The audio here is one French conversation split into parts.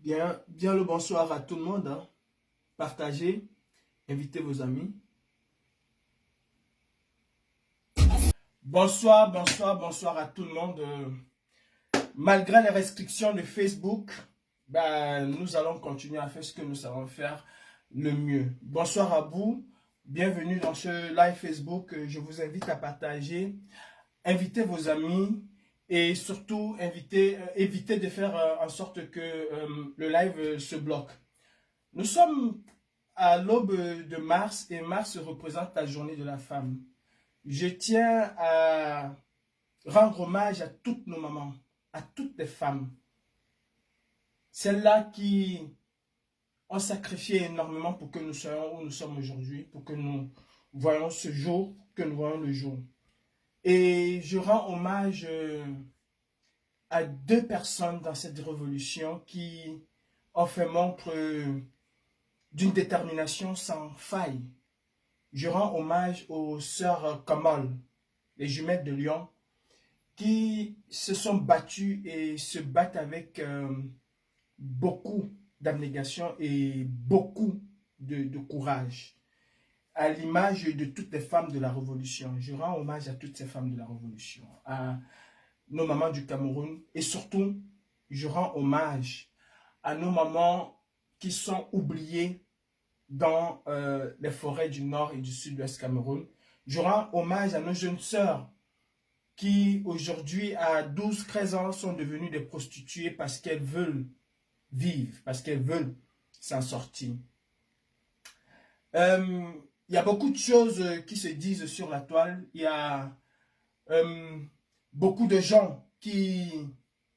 Bien le bonsoir à tout le monde, hein. Partagez, invitez vos amis. Bonsoir à tout le monde. Malgré les restrictions de Facebook, nous allons continuer à faire ce que nous savons faire le mieux. Bonsoir à vous, bienvenue dans ce live Facebook. Je vous invite à partager, invitez vos amis et surtout évitez de faire en sorte que le live se bloque. Nous sommes à l'aube de mars et mars représente la journée de la femme. Je tiens à rendre hommage à toutes nos mamans, à toutes les femmes. Celles-là qui ont sacrifié énormément pour que nous soyons où nous sommes aujourd'hui, pour que nous voyons ce jour, que nous voyons le jour. Et je rends hommage à deux personnes dans cette révolution qui ont fait montre d'une détermination sans faille. Je rends hommage aux sœurs Kamal, les jumelles de Lyon, qui se sont battues et se battent avec beaucoup d'abnégation et beaucoup de courage, à l'image de toutes les femmes de la Révolution. Je rends hommage à toutes ces femmes de la Révolution, à nos mamans du Cameroun, et surtout, je rends hommage à nos mamans qui sont oubliées dans les forêts du nord et du sud-ouest Cameroun. Je rends hommage à nos jeunes sœurs qui aujourd'hui à 12-13 ans sont devenues des prostituées parce qu'elles veulent vivre, parce qu'elles veulent s'en sortir. Il y a beaucoup de choses qui se disent sur la toile. Il y a beaucoup de gens qui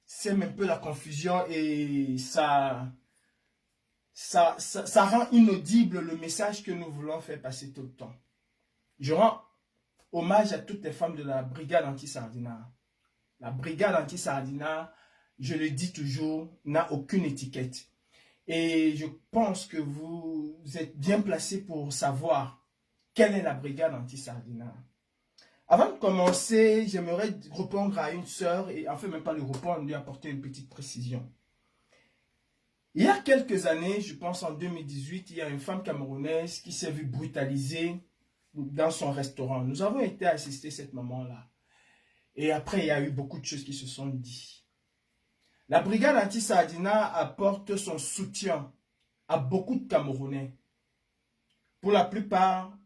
sèment un peu la confusion et ça rend inaudible le message que nous voulons faire passer tout le temps. Je rends hommage à toutes les femmes de la brigade anti-Sardina. La brigade anti-Sardina, je le dis toujours, n'a aucune étiquette. Et je pense que vous êtes bien placés pour savoir quelle est la brigade anti-Sardina. Avant de commencer, j'aimerais répondre à une sœur, et enfin même pas lui répondre, lui apporter une petite précision. Il y a quelques années, je pense en 2018, il y a une femme camerounaise qui s'est vue brutalisée dans son restaurant. Nous avons été assister cette maman-là. Et après, il y a eu beaucoup de choses qui se sont dites. La brigade anti-Sardina apporte son soutien à beaucoup de Camerounais. Pour la plupart,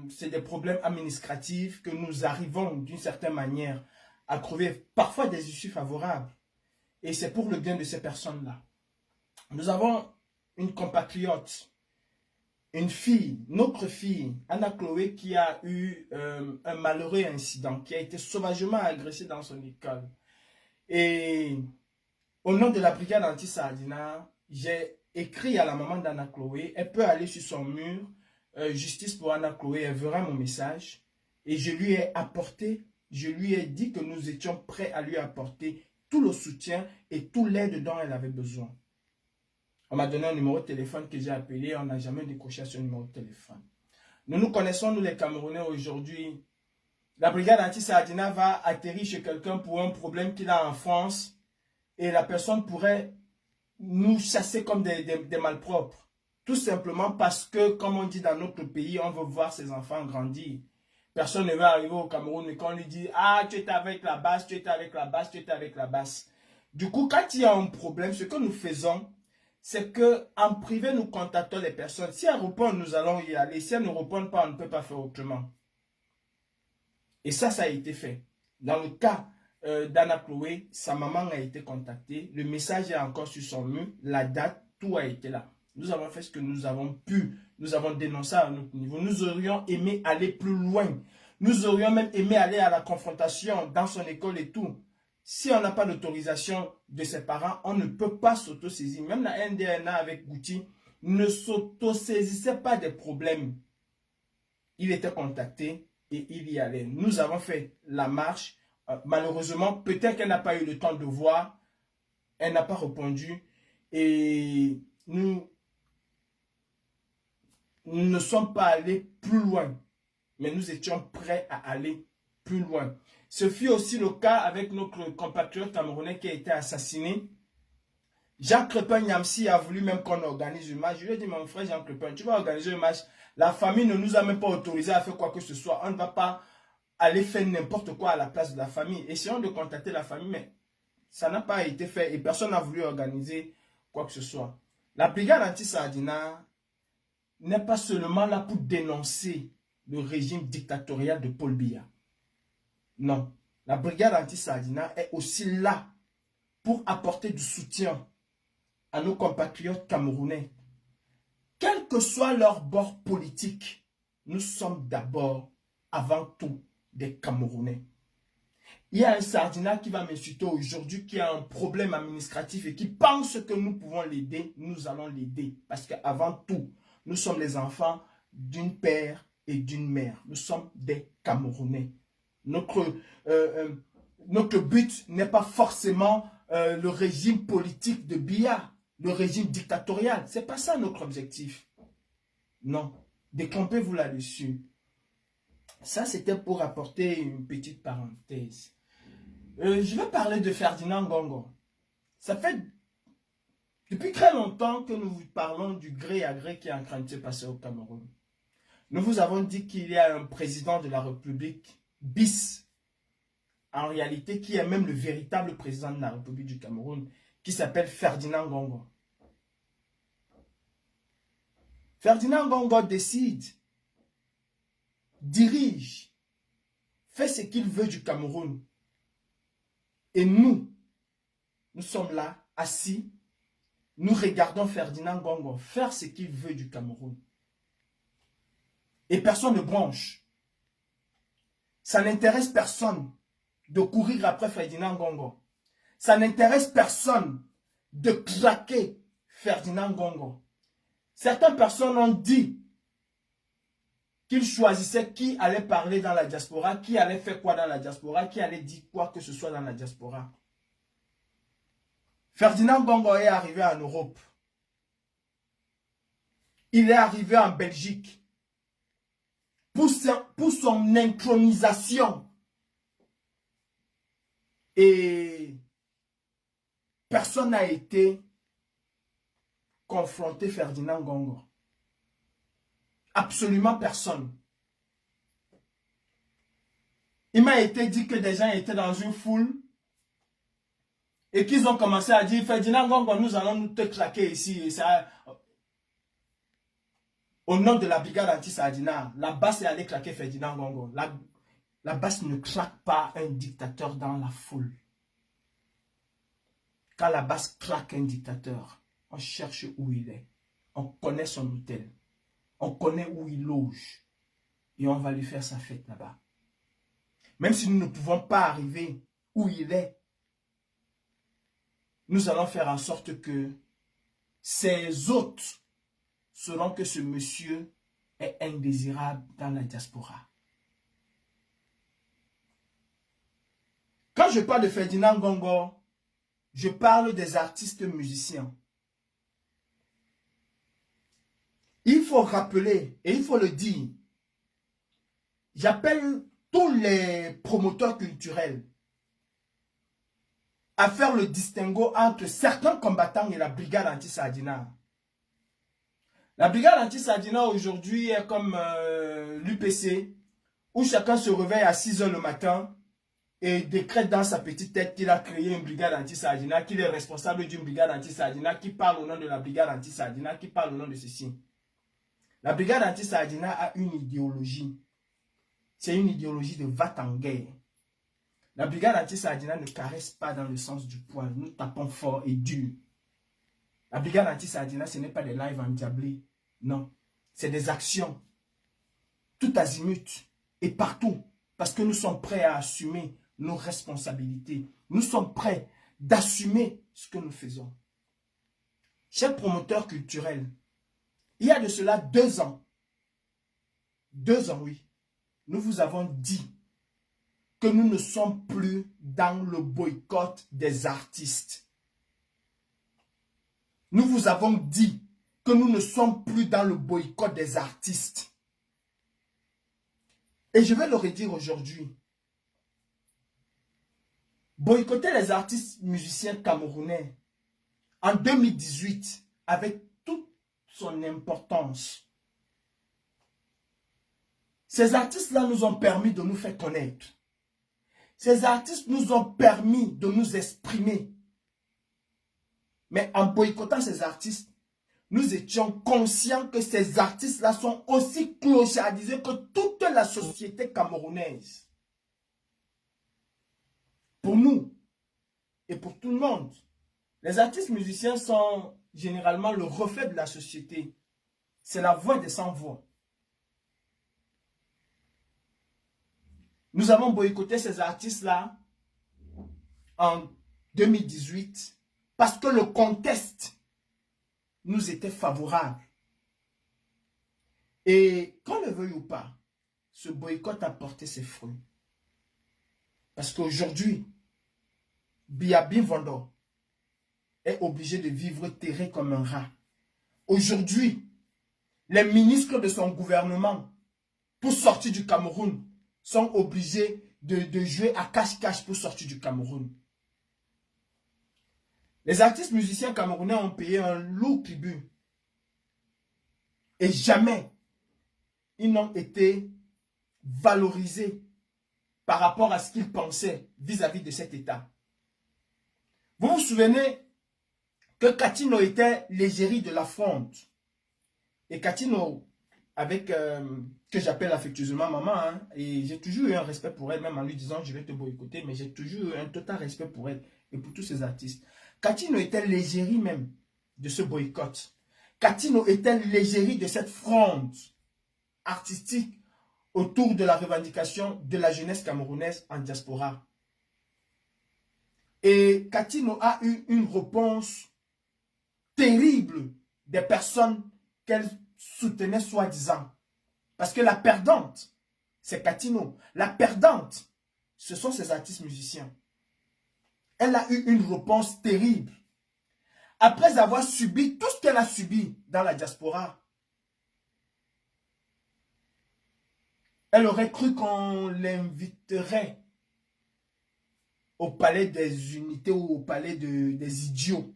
c'est des problèmes administratifs que nous arrivons d'une certaine manière à trouver parfois des issues favorables. Et c'est pour le bien de ces personnes-là. Nous avons une compatriote, une fille, notre fille, Anna Chloé, qui a eu un malheureux incident, qui a été sauvagement agressée dans son école. Et au nom de la brigade anti-Sardina, j'ai écrit à la maman d'Anna Chloé. Elle peut aller sur son mur, justice pour Anna Chloé, elle verra mon message. Et je lui ai apporté, je lui ai dit que nous étions prêts à lui apporter tout le soutien et tout l'aide dont elle avait besoin. On m'a donné un numéro de téléphone que j'ai appelé, on n'a jamais décroché à ce numéro de téléphone. Nous nous connaissons, nous les Camerounais, aujourd'hui. La brigade anti-Sardina va atterrir chez quelqu'un pour un problème qu'il a en France et la personne pourrait nous chasser comme des malpropres. Tout simplement parce que, comme on dit dans notre pays, on veut voir ses enfants grandir. Personne ne va arriver au Cameroun et qu'on lui dit « Ah, tu étais avec la basse, tu étais avec la basse, tu étais avec la basse. » Du coup, quand il y a un problème, ce que nous faisons, c'est qu'en privé, nous contactons les personnes. Si elles répondent, nous allons y aller. Si elles ne répondent pas, on ne peut pas faire autrement. Et ça a été fait. Dans le cas d'Anna Chloé, sa maman a été contactée. Le message est encore sur son mur. La date, tout a été là. Nous avons fait ce que nous avons pu. Nous avons dénoncé à notre niveau. Nous aurions aimé aller plus loin. Nous aurions même aimé aller à la confrontation dans son école et tout. Si on n'a pas l'autorisation de ses parents, on ne peut pas s'autosaisir. Même la NDNA avec Gouti ne s'autosaisissait pas des problèmes. Il était contacté et il y allait. Nous avons fait la marche. Malheureusement, peut-être qu'elle n'a pas eu le temps de voir. Elle n'a pas répondu. Et nous ne sommes pas allés plus loin. Mais nous étions prêts à aller plus loin. Ce fut aussi le cas avec notre compatriote camerounais qui a été assassiné Jean Crépin Niamsi a voulu même qu'on organise une match. Je lui ai dit, mon frère Jean Crépin, tu vas organiser une match. La famille ne nous a même pas autorisé à faire quoi que ce soit. On ne va pas aller faire n'importe quoi à la place de la famille. Essayons de contacter la famille, mais ça n'a pas été fait et personne n'a voulu organiser quoi que ce soit. La brigade anti-Sardina n'est pas seulement là pour dénoncer le régime dictatorial de Paul Biya. Non. La brigade anti-Sardina est aussi là pour apporter du soutien à nos compatriotes camerounais. Quel que soit leur bord politique, nous sommes d'abord, avant tout, des Camerounais. Il y a un Sardina qui va m'insulter aujourd'hui, qui a un problème administratif et qui pense que nous pouvons l'aider, nous allons l'aider. Parce qu'avant tout, nous sommes les enfants d'une père et d'une mère. Nous sommes des Camerounais. Notre but n'est pas forcément le régime politique de Biya, le régime dictatorial. Ce n'est pas ça notre objectif. Non, détrompez-vous là-dessus. Ça, c'était pour apporter une petite parenthèse. Je vais parler de Ferdinand Ngongo. Ça fait depuis très longtemps que nous vous parlons du gré à gré qui est en train de se passer au Cameroun. Nous vous avons dit qu'il y a un président de la République bis, en réalité, qui est même le véritable président de la République du Cameroun, qui s'appelle Ferdinand Ngongo. Ferdinand Ngongo décide, dirige, fait ce qu'il veut du Cameroun. Et nous sommes là, assis, nous regardons Ferdinand Ngongo faire ce qu'il veut du Cameroun. Et personne ne bronche. Ça n'intéresse personne de courir après Ferdinand Ngongo. Ça n'intéresse personne de claquer Ferdinand Ngongo. Certaines personnes ont dit qu'ils choisissaient qui allait parler dans la diaspora, qui allait faire quoi dans la diaspora, qui allait dire quoi que ce soit dans la diaspora. Ferdinand Ngongo est arrivé en Europe. Il est arrivé en Belgique pour son intronisation. Et personne n'a été confronté Ferdinand Ngongo. Absolument personne. Il m'a été dit que des gens étaient dans une foule et qu'ils ont commencé à dire Ferdinand Ngongo, nous allons nous te claquer ici. Et ça, au nom de la brigade anti-Sardina, la basse est allée claquer Ferdinand Ngongo. La basse ne claque pas un dictateur dans la foule. Quand la basse claque un dictateur, on cherche où il est. On connaît son hôtel. On connaît où il loge. Et on va lui faire sa fête là-bas. Même si nous ne pouvons pas arriver où il est, nous allons faire en sorte que ses hôtes sauront que ce monsieur est indésirable dans la diaspora. Quand je parle de Ferdinand Ngongo, je parle des artistes musiciens. Il faut rappeler, et il faut le dire, j'appelle tous les promoteurs culturels à faire le distinguo entre certains combattants et la brigade anti-Sardina. La brigade anti-Sardina aujourd'hui est comme l'UPC, où chacun se réveille à 6 h le matin et décrète dans sa petite tête qu'il a créé une brigade anti-Sardina, qu'il est responsable d'une brigade anti-Sardina, qui parle au nom de la brigade anti-Sardina, qui parle au nom de ceci. La brigade anti-Sardina a une idéologie. C'est une idéologie de va-t-en-guerre. La brigade anti-Sardina ne caresse pas dans le sens du poil. Nous tapons fort et dur. La brigade anti-Sardina, ce n'est pas des lives endiablés. Non. C'est des actions. Tout azimut et partout. Parce que nous sommes prêts à assumer nos responsabilités. Nous sommes prêts d'assumer ce que nous faisons. Chers promoteurs culturels, il y a de cela 2 ans. 2 ans, oui. Nous vous avons dit que nous ne sommes plus dans le boycott des artistes. Nous vous avons dit que nous ne sommes plus dans le boycott des artistes. Et je vais le redire aujourd'hui. Boycotter les artistes musiciens camerounais en 2018, avec toute son importance, ces artistes-là nous ont permis de nous faire connaître. Ces artistes nous ont permis de nous exprimer. Mais en boycottant ces artistes, nous étions conscients que ces artistes-là sont aussi clochardisés que toute la société camerounaise. Pour nous et pour tout le monde, les artistes musiciens sont généralement le reflet de la société. C'est la voix des sans-voix. Nous avons boycotté ces artistes-là en 2018 parce que le contexte nous était favorable. Et qu'on le veuille ou pas, ce boycott a porté ses fruits. Parce qu'aujourd'hui, Biabi Vondo est obligé de vivre terré comme un rat. Aujourd'hui, les ministres de son gouvernement, pour sortir du Cameroun, sont obligés de jouer à cache-cache pour sortir du Cameroun. Les artistes musiciens camerounais ont payé un lourd tribut. Et jamais ils n'ont été valorisés par rapport à ce qu'ils pensaient vis-à-vis de cet État. Vous vous souvenez que Katino était l'égérie de la fronde. Et Katino, avec que j'appelle affectueusement maman, hein, et j'ai toujours eu un respect pour elle, même en lui disant je vais te boycotter, mais j'ai toujours eu un total respect pour elle et pour tous ces artistes. Katino était l'égérie même de ce boycott. Katino était l'égérie de cette fronde artistique autour de la revendication de la jeunesse camerounaise en diaspora. Et Katino a eu une réponse terrible des personnes qu'elle soutenait soi-disant. Parce que la perdante, c'est Katino. La perdante, ce sont ces artistes musiciens. Elle a eu une réponse terrible. Après avoir subi tout ce qu'elle a subi dans la diaspora, elle aurait cru qu'on l'inviterait au palais des unités ou au palais des idiots.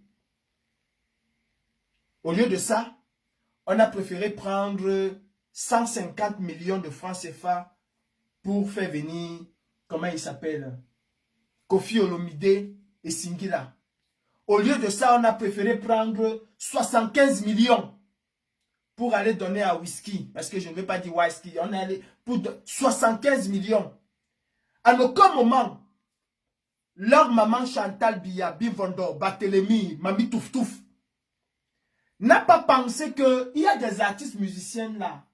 Au lieu de ça, on a préféré prendre 150 millions de francs CFA pour faire venir, comment il s'appelle, Kofi Olomide et Singila. Au lieu de ça, on a préféré prendre 75 millions pour aller donner à Whisky. Parce que je ne veux pas dire Whisky. On est allé pour 75 millions. À aucun moment, leur maman Chantal Biya, Bivondo, Barthélemy, Mami Touf Touf, n'a pas pensé qu'il y a des artistes musiciens là.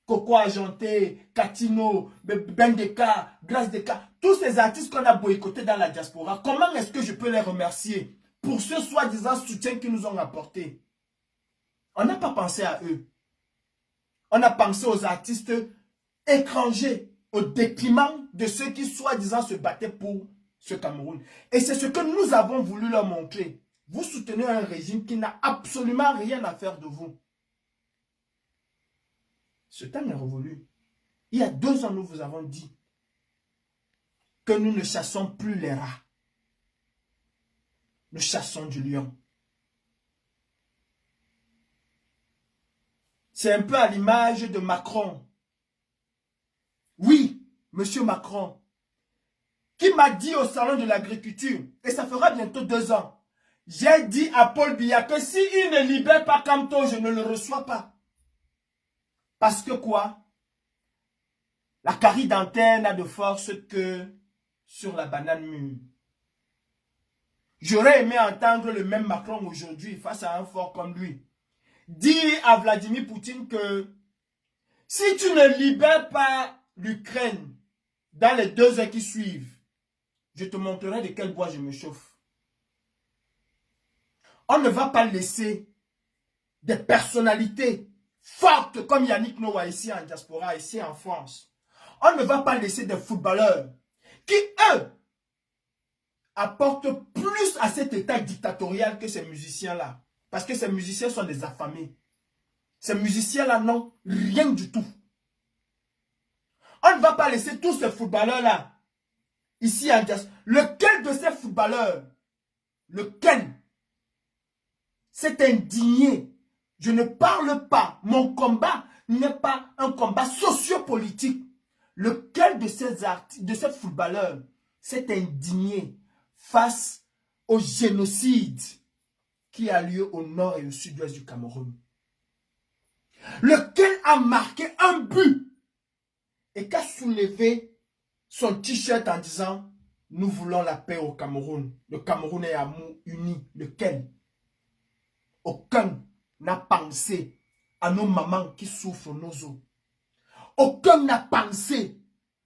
Coco Argenté, Katino, Bendeka, Glace Deka, tous ces artistes qu'on a boycottés dans la diaspora, comment est-ce que je peux les remercier pour ce soi-disant soutien qu'ils nous ont apporté? On n'a pas pensé à eux. On a pensé aux artistes étrangers, au détriment de ceux qui soi-disant se battaient pour ce Cameroun. Et c'est ce que nous avons voulu leur montrer. Vous soutenez un régime qui n'a absolument rien à faire de vous. Ce temps est révolu. Il y a 2 ans, nous vous avons dit que nous ne chassons plus les rats. Nous chassons du lion. C'est un peu à l'image de Macron. Oui, monsieur Macron, qui m'a dit au salon de l'agriculture, et ça fera bientôt 2 ans, j'ai dit à Paul Biya que s'il ne libère pas Kamto, je ne le reçois pas. Parce que quoi? La carie dentaire n'a de force que sur la banane mûre. J'aurais aimé entendre le même Macron aujourd'hui face à un fort comme lui dire à Vladimir Poutine que si tu ne libères pas l'Ukraine dans les 2 heures qui suivent, je te montrerai de quel bois je me chauffe. On ne va pas laisser des personnalités fortes comme Yannick Noah ici en diaspora, ici en France. On ne va pas laisser des footballeurs qui, eux, apportent plus à cet état dictatorial que ces musiciens-là. Parce que ces musiciens sont des affamés. Ces musiciens-là n'ont rien du tout. On ne va pas laisser tous ces footballeurs-là ici en diaspora. Lequel de ces footballeurs, lequel c'est indigné. Je ne parle pas. Mon combat n'est pas un combat sociopolitique. Lequel de ces footballeurs s'est indigné face au génocide qui a lieu au nord et au sud-ouest du Cameroun? Lequel a marqué un but et qui a soulevé son t-shirt en disant « Nous voulons la paix au Cameroun. Le Cameroun est amour uni. » Lequel? Aucun n'a pensé à nos mamans qui souffrent nos os. Aucun n'a pensé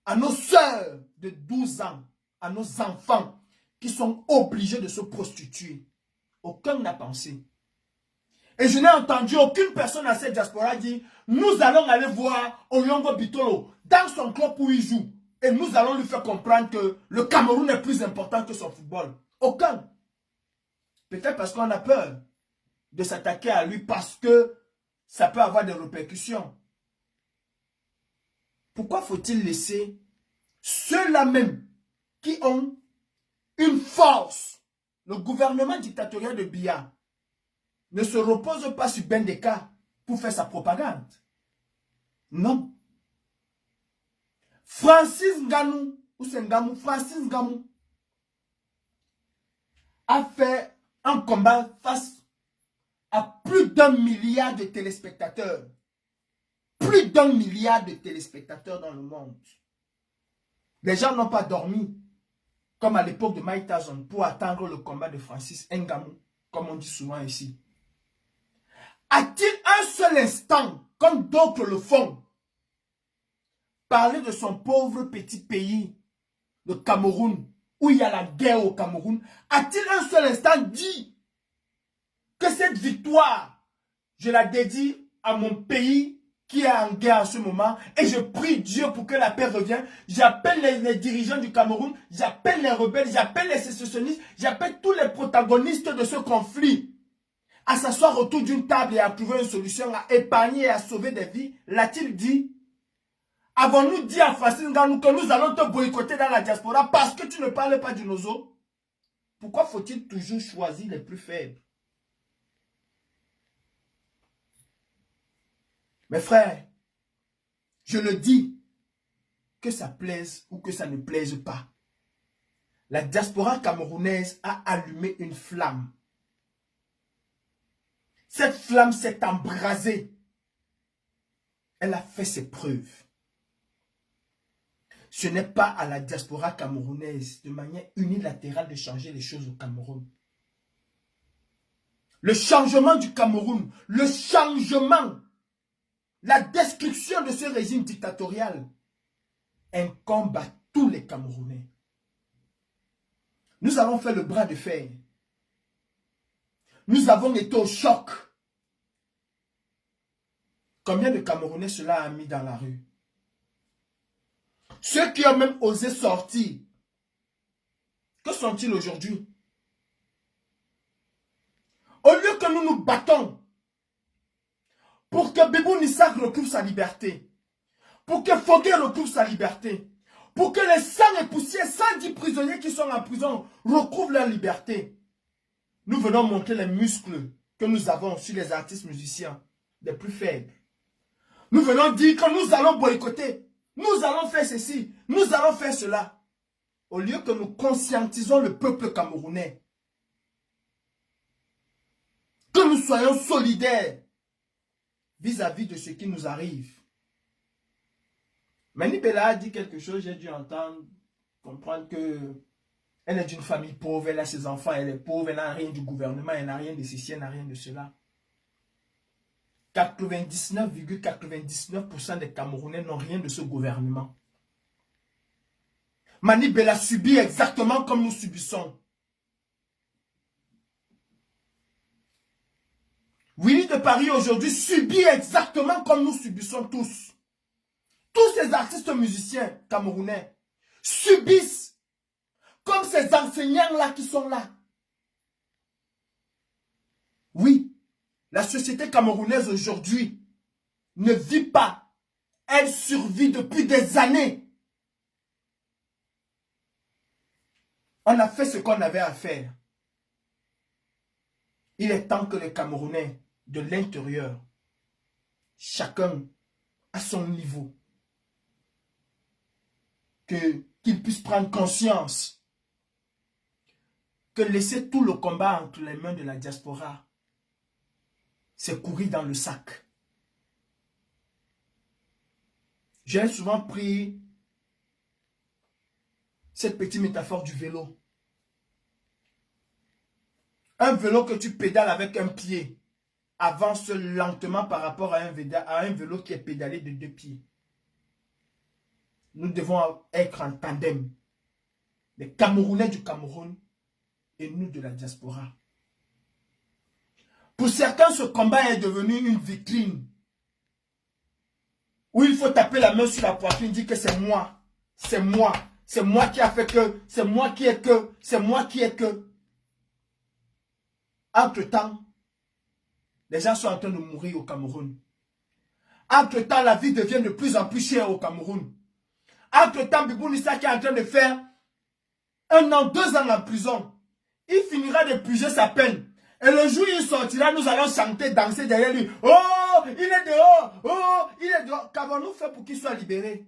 à nos sœurs de 12 ans, à nos enfants qui sont obligés de se prostituer. Aucun n'a pensé. Et je n'ai entendu aucune personne à cette diaspora dire « Nous allons aller voir Oyongo Bitolo dans son club où il joue. Et nous allons lui faire comprendre que le Cameroun est plus important que son football. » Aucun. Peut-être parce qu'on a peur de s'attaquer à lui parce que ça peut avoir des répercussions. Pourquoi faut-il laisser ceux-là même qui ont une force? Le gouvernement dictatorial de Biya ne se repose pas sur Bendeka pour faire sa propagande. Non. Francis Ngannou, ou c'est Ngamou, Francis Ngamou, a fait un combat face à plus d'1 milliard de téléspectateurs. Plus d'1 milliard de téléspectateurs dans le monde. Les gens n'ont pas dormi, comme à l'époque de Mike Tyson, pour attendre le combat de Francis Ngannou, comme on dit souvent ici. A-t-il un seul instant, comme d'autres le font, parler de son pauvre petit pays, le Cameroun, où il y a la guerre au Cameroun? A-t-il un seul instant dit que cette victoire, je la dédie à mon pays qui est en guerre en ce moment, et je prie Dieu pour que la paix revienne? J'appelle les dirigeants du Cameroun, j'appelle les rebelles, j'appelle les sécessionnistes, j'appelle tous les protagonistes de ce conflit à s'asseoir autour d'une table et à trouver une solution, à épargner et à sauver des vies. L'a-t-il dit? Avons-nous dit à Francis Ngannou que nous allons te boycotter dans la diaspora parce que tu ne parles pas du Nozo? Pourquoi faut-il toujours choisir les plus faibles? Mes frères, je le dis, que ça plaise ou que ça ne plaise pas. La diaspora camerounaise a allumé une flamme. Cette flamme s'est embrasée. Elle a fait ses preuves. Ce n'est pas à la diaspora camerounaise de manière unilatérale de changer les choses au Cameroun. Le changement du Cameroun, le changement, la destruction de ce régime dictatorial incombe à tous les Camerounais. Nous avons fait le bras de fer. Nous avons été au choc. Combien de Camerounais cela a mis dans la rue? Ceux qui ont même osé sortir, que sont-ils aujourd'hui? Au lieu que nous nous battons pour que Bibou Nissak retrouve sa liberté, pour que Fogué retrouve sa liberté, pour que les 100 et poussières, 110 prisonniers qui sont en prison retrouvent leur liberté, nous venons montrer les muscles que nous avons sur les artistes musiciens les plus faibles. Nous venons dire que nous allons boycotter. Nous allons faire ceci, nous allons faire cela. Au lieu que nous conscientisons le peuple camerounais. Que nous soyons solidaires vis-à-vis de ce qui nous arrive. Mani Bella a dit quelque chose, j'ai dû entendre, comprendre que elle est d'une famille pauvre, elle a ses enfants, elle est pauvre, elle n'a rien du gouvernement, elle n'a rien de ceci, elle n'a rien de cela. 99,99% des Camerounais n'ont rien de ce gouvernement. Mani Bella subit exactement comme nous subissons. Willy de Paris aujourd'hui subit exactement comme nous subissons tous. Tous ces artistes musiciens camerounais subissent comme ces enseignants-là qui sont là. Oui, la société camerounaise aujourd'hui ne vit pas. Elle survit depuis des années. On a fait ce qu'on avait à faire. Il est temps que les Camerounais de l'intérieur, chacun à son niveau, qu'ils puissent prendre conscience que laisser tout le combat entre les mains de la diaspora, c'est courir dans le sac. J'ai souvent pris cette petite métaphore du vélo. Un vélo que tu pédales avec un pied avance lentement par rapport à un vélo qui est pédalé de 2 pieds. Nous devons être en tandem. Les Camerounais du Cameroun et nous de la diaspora. Pour certains, ce combat est devenu une vitrine où il faut taper la main sur la poitrine et dire que c'est moi, c'est moi, c'est moi qui a fait que, c'est moi qui ai que, c'est moi qui ai que. Entre-temps, les gens sont en train de mourir au Cameroun. Entre-temps, la vie devient de plus en plus chère au Cameroun. Entre-temps, Bibou Nissa qui est en train de faire 1 an, 2 ans en prison. Il finira de purger sa peine. Et le jour où il sortira, nous allons chanter, danser derrière lui. Oh, il est dehors. Oh, il est dehors. Qu'avons-nous fait pour qu'il soit libéré?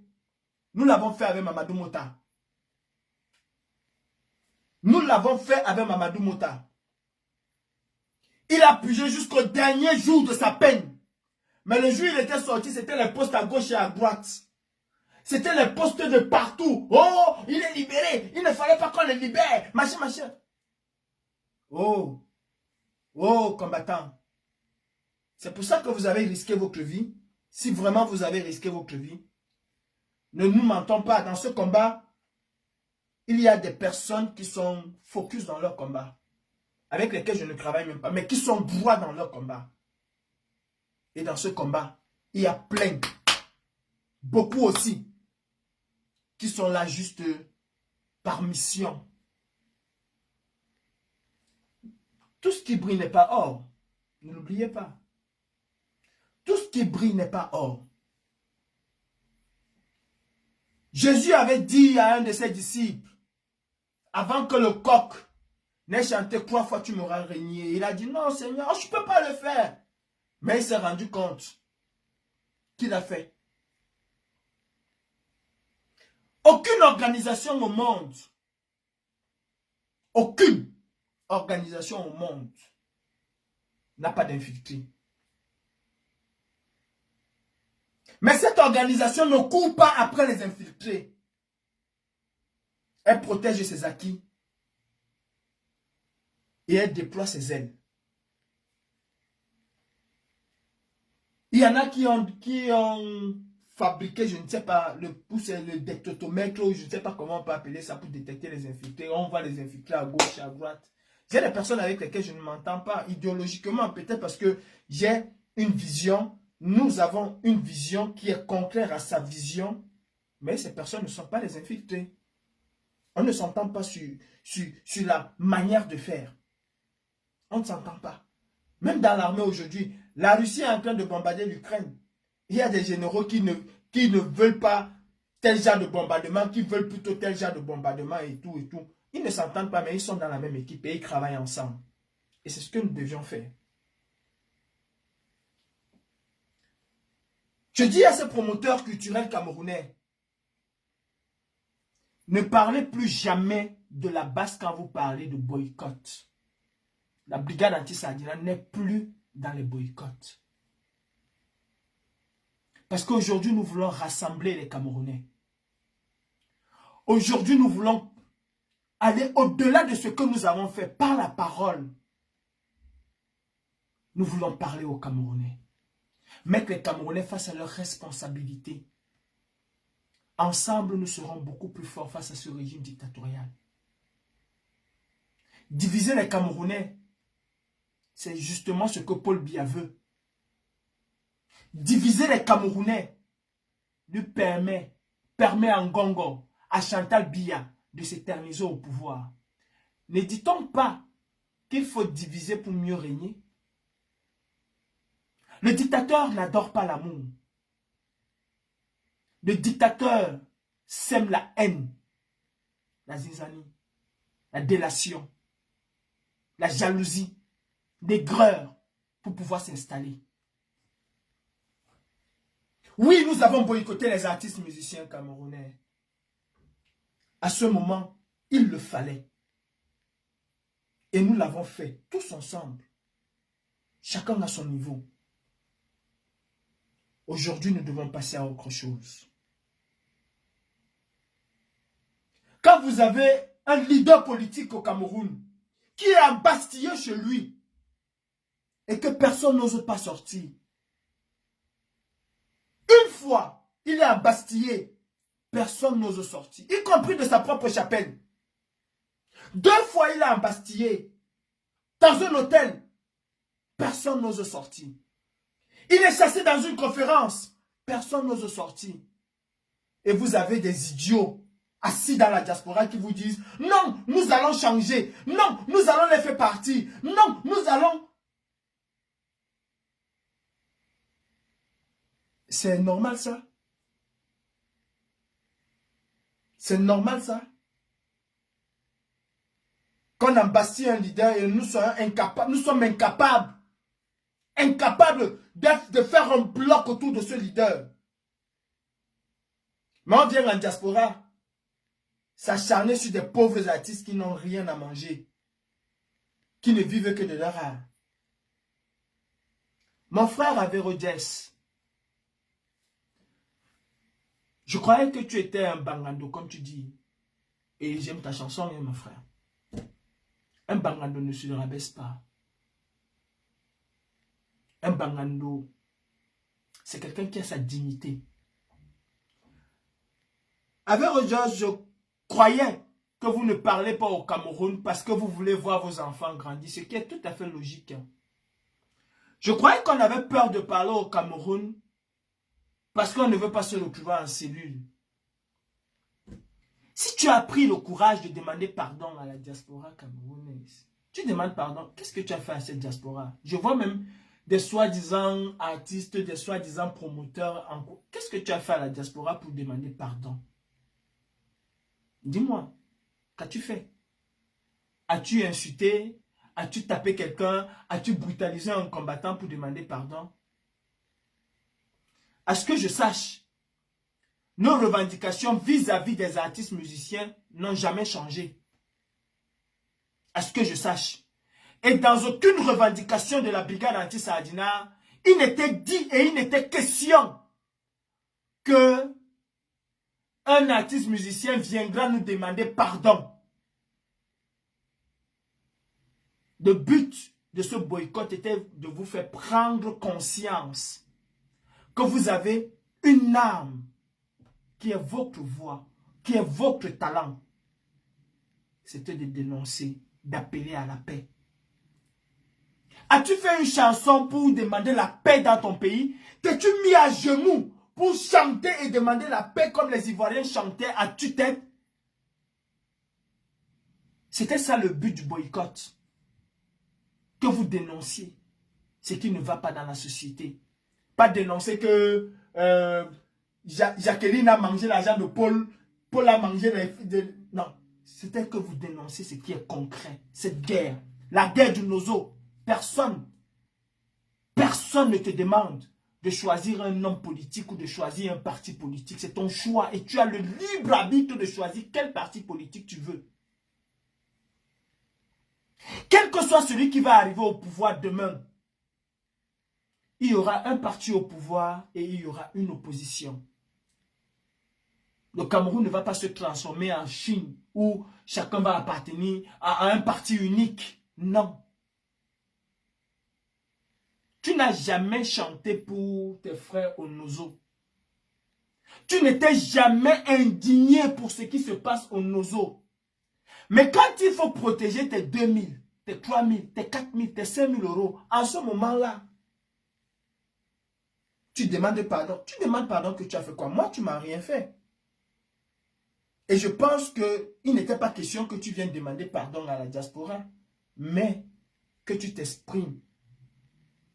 Nous l'avons fait avec Mamadou Mota. Nous l'avons fait avec Mamadou Mota. Il a purgé jusqu'au dernier jour de sa peine. Mais le jour où il était sorti, c'était les postes à gauche et à droite. C'était les postes de partout. Oh, il est libéré. Il ne fallait pas qu'on le libère. Machin, machin. Oh, oh, combattants. C'est pour ça que vous avez risqué votre vie. Si vraiment vous avez risqué votre vie, ne nous mentons pas. Dans ce combat, il y a des personnes qui sont focus dans leur combat, avec lesquelles je ne travaille même pas, mais qui sont droits dans leur combat. Et dans ce combat, il y a plein, beaucoup aussi, qui sont là juste par mission. Tout ce qui brille n'est pas or. Ne l'oubliez pas. Tout ce qui brille n'est pas or. Jésus avait dit à un de ses disciples, avant que le coq n'ait chanté 3 fois, tu m'auras régné. Il a dit, non Seigneur, je ne peux pas le faire. Mais il s'est rendu compte qu'il a fait. Aucune organisation au monde, aucune organisation au monde n'a pas d'infiltré. Mais cette organisation ne court pas après les infiltrés. Elle protège ses acquis et elle déploie ses ailes. Il y en a qui ont fabriqué, je ne sais pas, le détectomètre, ou je ne sais pas comment on peut appeler ça pour détecter les infiltrés. On voit les infiltrés à gauche, à droite. J'ai des personnes avec lesquelles je ne m'entends pas idéologiquement, peut-être parce que j'ai une vision. Nous avons une vision qui est contraire à sa vision, mais ces personnes ne sont pas les infiltrés. On ne s'entend pas sur la manière de faire. On ne s'entend pas. Même dans l'armée aujourd'hui, la Russie est en train de bombarder l'Ukraine. Il y a des généraux qui ne veulent pas tel genre de bombardement, qui veulent plutôt tel genre de bombardement et tout et tout. Ils ne s'entendent pas, mais ils sont dans la même équipe et ils travaillent ensemble. Et c'est ce que nous devions faire. Je dis à ces promoteurs culturels camerounais, ne parlez plus jamais de la base quand vous parlez de boycott. La brigade anti-Sardina n'est plus dans les boycotts. Parce qu'aujourd'hui, nous voulons rassembler les Camerounais. Aujourd'hui, nous voulons aller au-delà de ce que nous avons fait par la parole. Nous voulons parler aux Camerounais. Mettre les Camerounais face à leurs responsabilités. Ensemble, nous serons beaucoup plus forts face à ce régime dictatorial. Diviser les Camerounais, c'est justement ce que Paul Biya veut. Diviser les Camerounais lui permet à Ngongo, à Chantal Biya de s'éterniser au pouvoir. Ne dit-on pas qu'il faut diviser pour mieux régner? Le dictateur n'adore pas l'amour. Le dictateur sème la haine, la zizanie, la délation, la jalousie. d'aigreur pour pouvoir s'installer. Oui, nous avons boycotté les artistes musiciens camerounais. À ce moment, il le fallait. Et nous l'avons fait tous ensemble. Chacun à son niveau. Aujourd'hui, nous devons passer à autre chose. Quand vous avez un leader politique au Cameroun qui est embastillé chez lui et que personne n'ose pas sortir, une fois il est embastillé, personne n'ose sortir, y compris de sa propre chapelle. 2 fois il est embastillé dans un hôtel, personne n'ose sortir. Il est chassé dans une conférence, personne n'ose sortir. Et vous avez des idiots assis dans la diaspora qui vous disent « Non, nous allons changer. Non, nous allons les faire partir. Non, nous allons... » C'est normal ça? C'est normal ça? Qu'on embastille un leader et nous sommes incapables de faire un bloc autour de ce leader. Mais on vient en diaspora s'acharner sur des pauvres artistes qui n'ont rien à manger, qui ne vivent que de leur art. Mon frère Averodiès, je croyais que tu étais un bangando, comme tu dis. Et j'aime ta chanson, hein, mon frère. Un bangando ne se rabaisse pas. Un bangando, c'est quelqu'un qui a sa dignité. Averodiès, je croyais que vous ne parlez pas au Cameroun parce que vous voulez voir vos enfants grandir, ce qui est tout à fait logique. Je croyais qu'on avait peur de parler au Cameroun parce qu'on ne veut pas se retrouver en cellule. Si tu as pris le courage de demander pardon à la diaspora camerounaise, tu demandes pardon, qu'est-ce que tu as fait à cette diaspora? Je vois même des soi-disant artistes, des soi-disant promoteurs. Qu'est-ce que tu as fait à la diaspora pour demander pardon? Dis-moi, qu'as-tu fait? As-tu insulté? As-tu tapé quelqu'un? As-tu brutalisé un combattant pour demander pardon? À ce que je sache, nos revendications vis-à-vis des artistes musiciens n'ont jamais changé. À ce que je sache. Et dans aucune revendication de la brigade anti-Sardina, il n'était dit et il n'était question que un artiste musicien viendra nous demander pardon. Le but de ce boycott était de vous faire prendre conscience que vous avez une arme qui est votre voix, qui est votre talent. C'était de dénoncer, d'appeler à la paix. As-tu fait une chanson pour demander la paix dans ton pays? T'es-tu mis à genoux pour chanter et demander la paix comme les Ivoiriens chantaient à tue-tête? C'était ça le but du boycott. Que vous dénonciez ce qui ne va pas dans la société. Pas dénoncer que Jacqueline a mangé l'argent de Paul, Paul a mangé les... Non, c'était que vous dénoncez ce qui est concret. Cette guerre, la guerre du Nozo. Personne ne te demande de choisir un homme politique ou de choisir un parti politique. C'est ton choix et tu as le libre arbitre de choisir quel parti politique tu veux. Quel que soit celui qui va arriver au pouvoir demain, il y aura un parti au pouvoir et il y aura une opposition. Le Cameroun ne va pas se transformer en Chine où chacun va appartenir à un parti unique. Non. Tu n'as jamais chanté pour tes frères au Nozo. Tu n'étais jamais indigné pour ce qui se passe au Nozo. Mais quand il faut protéger tes 2000, tes 3000, tes 4000, tes 5000 euros, en ce moment-là, tu demandes pardon. Tu demandes pardon que tu as fait quoi? Moi, tu ne m'as rien fait. Et je pense qu'il n'était pas question que tu viennes demander pardon à la diaspora, mais que tu t'exprimes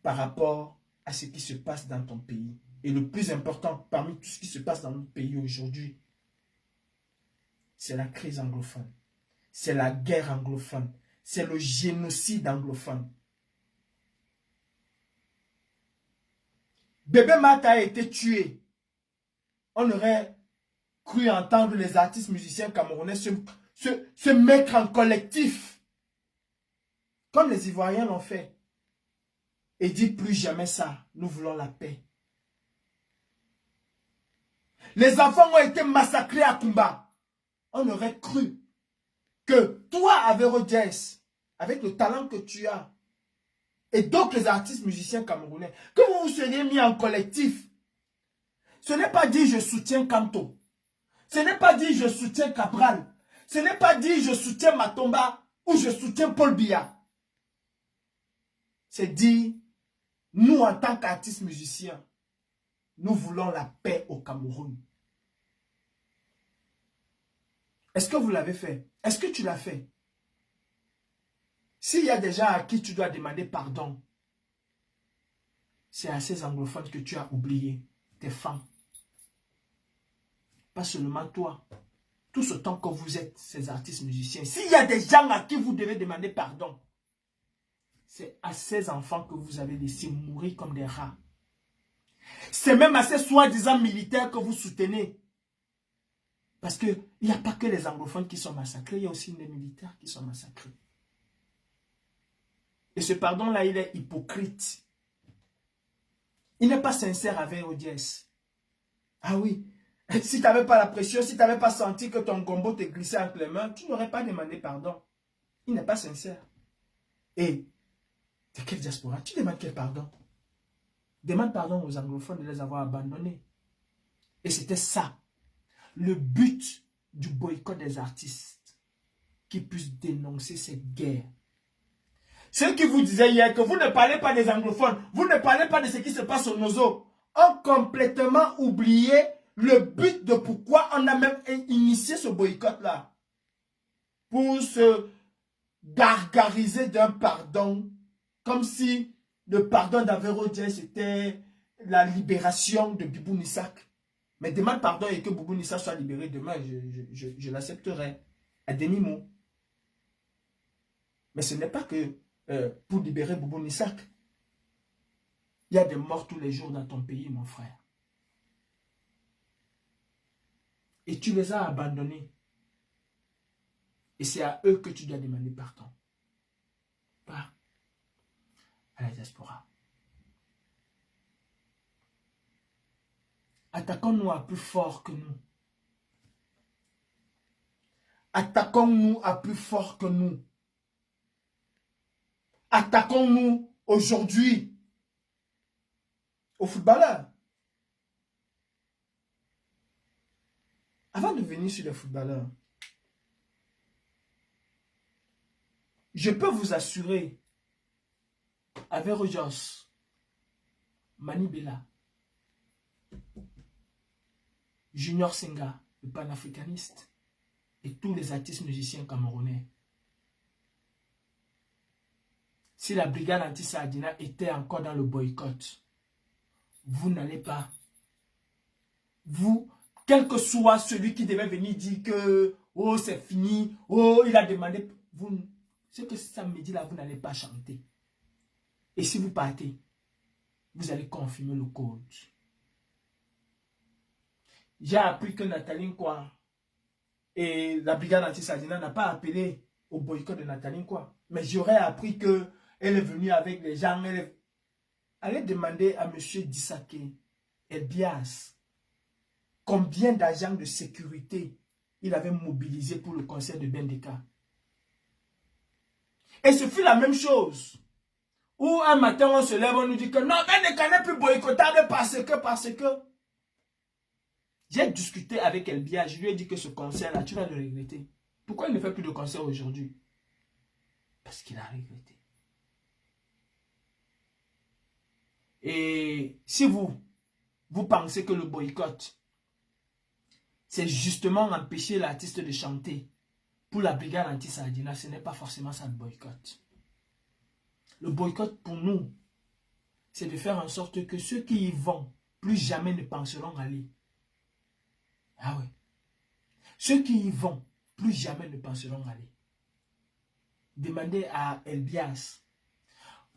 par rapport à ce qui se passe dans ton pays. Et le plus important, parmi tout ce qui se passe dans notre pays aujourd'hui, c'est la crise anglophone. C'est la guerre anglophone. C'est le génocide anglophone. Bébé Mata a été tué, on aurait cru entendre les artistes musiciens camerounais se mettre en collectif, comme les Ivoiriens l'ont fait, et dire plus jamais ça, nous voulons la paix. Les enfants ont été massacrés à Kumba. On aurait cru que toi, Avero Jazz, avec le talent que tu as, et d'autres artistes musiciens camerounais, que vous vous seriez mis en collectif. Ce n'est pas dit je soutiens Kanto. Ce n'est pas dit je soutiens Cabral. Ce n'est pas dit je soutiens Matomba ou je soutiens Paul Biya. C'est dit, nous en tant qu'artistes musiciens, nous voulons la paix au Cameroun. Est-ce que vous l'avez fait? Est-ce que tu l'as fait? S'il y a des gens à qui tu dois demander pardon, c'est à ces anglophones que tu as oublié, tes femmes. Pas seulement toi. Tout ce temps que vous êtes ces artistes musiciens, s'il y a des gens à qui vous devez demander pardon, c'est à ces enfants que vous avez laissé mourir comme des rats. C'est même à ces soi-disant militaires que vous soutenez. Parce qu'il n'y a pas que les anglophones qui sont massacrés, il y a aussi les militaires qui sont massacrés. Et ce pardon-là, il est hypocrite. Il n'est pas sincère avec Odiès. Ah oui, si tu n'avais pas la pression, si tu n'avais pas senti que ton combo te glissait entre les mains, tu n'aurais pas demandé pardon. Il n'est pas sincère. Et de quelle diaspora? Tu demandes quel pardon? Demande pardon aux anglophones de les avoir abandonnés. Et c'était ça, le but du boycott des artistes, qui puissent dénoncer cette guerre. Ceux qui vous disaient hier que vous ne parlez pas des anglophones, vous ne parlez pas de ce qui se passe au Nozo, ont complètement oublié le but de pourquoi on a même initié ce boycott-là. Pour se gargariser d'un pardon, comme si le pardon d'Avero Jazz était la libération de Bibou Nissak. Mais demande pardon et que Bibou Nissak soit libéré demain, je l'accepterai à demi-mot. Mais ce n'est pas que pour libérer Bibou Nissak. Il y a des morts tous les jours dans ton pays, mon frère. Et tu les as abandonnés. Et c'est à eux que tu dois demander pardon. Pas à la diaspora. Attaquons-nous à plus fort que nous. Attaquons-nous à plus fort que nous. Attaquons-nous aujourd'hui aux footballeurs. Avant de venir sur les footballeurs, je peux vous assurer, avec Rogers, Manibela, Junior Senga, le panafricaniste, et tous les artistes musiciens camerounais, si la brigade anti-Sardina était encore dans le boycott, vous n'allez pas, vous, quel que soit celui qui devait venir dire que, oh c'est fini, oh il a demandé, vous, ce que ça me dit là, vous n'allez pas chanter. Et si vous partez, vous allez confirmer le code. J'ai appris que Nathalie Nkwa et la brigade anti-Sardina n'a pas appelé au boycott de Nathalie Nkwa. Mais j'aurais appris qu'elle est venue avec les gens. Allez demander à M. Dissaké Elbias combien d'agents de sécurité il avait mobilisé pour le concert de Bendeka. Et ce fut la même chose. Où un matin on se lève, on nous dit que non, Bendeka n'est plus boycottable parce que. J'ai discuté avec Elbia, je lui ai dit que ce concert-là, tu vas le regretter. Pourquoi il ne fait plus de concert aujourd'hui? Parce qu'il a regretté. Et si vous pensez que le boycott, c'est justement empêcher l'artiste de chanter pour la brigade anti-Sardina, ce n'est pas forcément ça le boycott. Le boycott pour nous, c'est de faire en sorte que ceux qui y vont, plus jamais ne penseront aller. Ah oui. Ceux qui y vont, plus jamais ne penseront aller. Demandez à Elbias.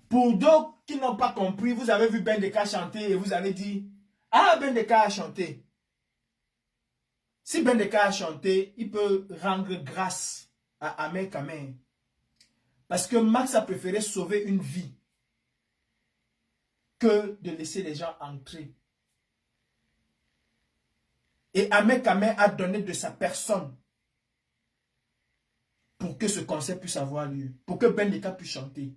Pour d'autres qui n'ont pas compris, vous avez vu Bendeka chanter et vous avez dit, ah, Bendeka a chanté. Si Bendeka a chanté, il peut rendre grâce à Ahmed Kamer. Parce que Max a préféré sauver une vie que de laisser les gens entrer. Et Ahmed Kamer a donné de sa personne pour que ce concert puisse avoir lieu, pour que Bendeka puisse chanter.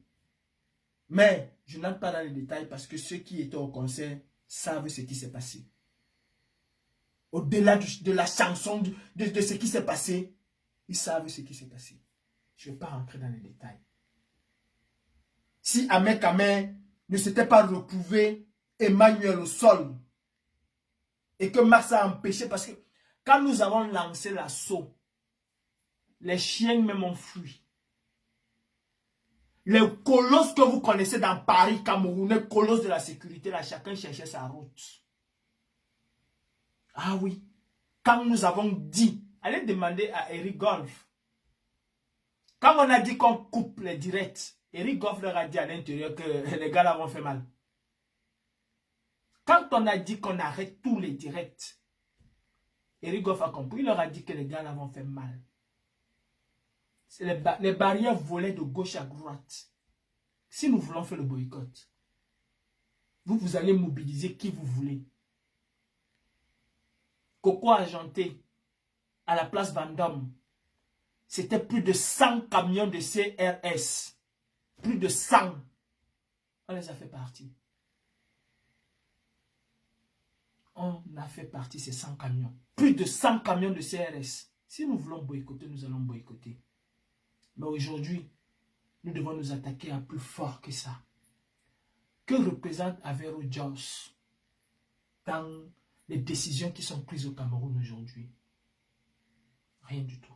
Mais je n'entre pas dans les détails parce que ceux qui étaient au concert savent ce qui s'est passé. Au-delà de la chanson, de ce qui s'est passé, ils savent ce qui s'est passé. Je ne vais pas rentrer dans les détails. Si Ahmed Kamer ne s'était pas retrouvé Emmanuel au sol et que Max a empêché, parce que quand nous avons lancé l'assaut, les chiens même ont fui. Les colosses que vous connaissez dans Paris, Cameroun, les colosses de la sécurité, là, chacun cherchait sa route. Ah oui. Quand nous avons dit, allez demander à Eric Golf. Quand on a dit qu'on coupe les directs, Eric Goff leur a dit à l'intérieur que les gars là vont fait mal. Quand on a dit qu'on arrête tous les directs, Eric Goff a compris, il leur a dit que les gars là vont faire mal. Les barrières volaient de gauche à droite. Si nous voulons faire le boycott, vous allez mobiliser qui vous voulez. Coco Argenté, à la place Vendôme, c'était plus de 100 camions de CRS. Plus de 100. On les a fait partie. On a fait partie ces 100 camions. Plus de 100 camions de CRS. Si nous voulons boycotter, nous allons boycotter. Mais aujourd'hui, nous devons nous attaquer à plus fort que ça. Que représente Averro Jos dans les décisions qui sont prises au Cameroun aujourd'hui? Rien du tout.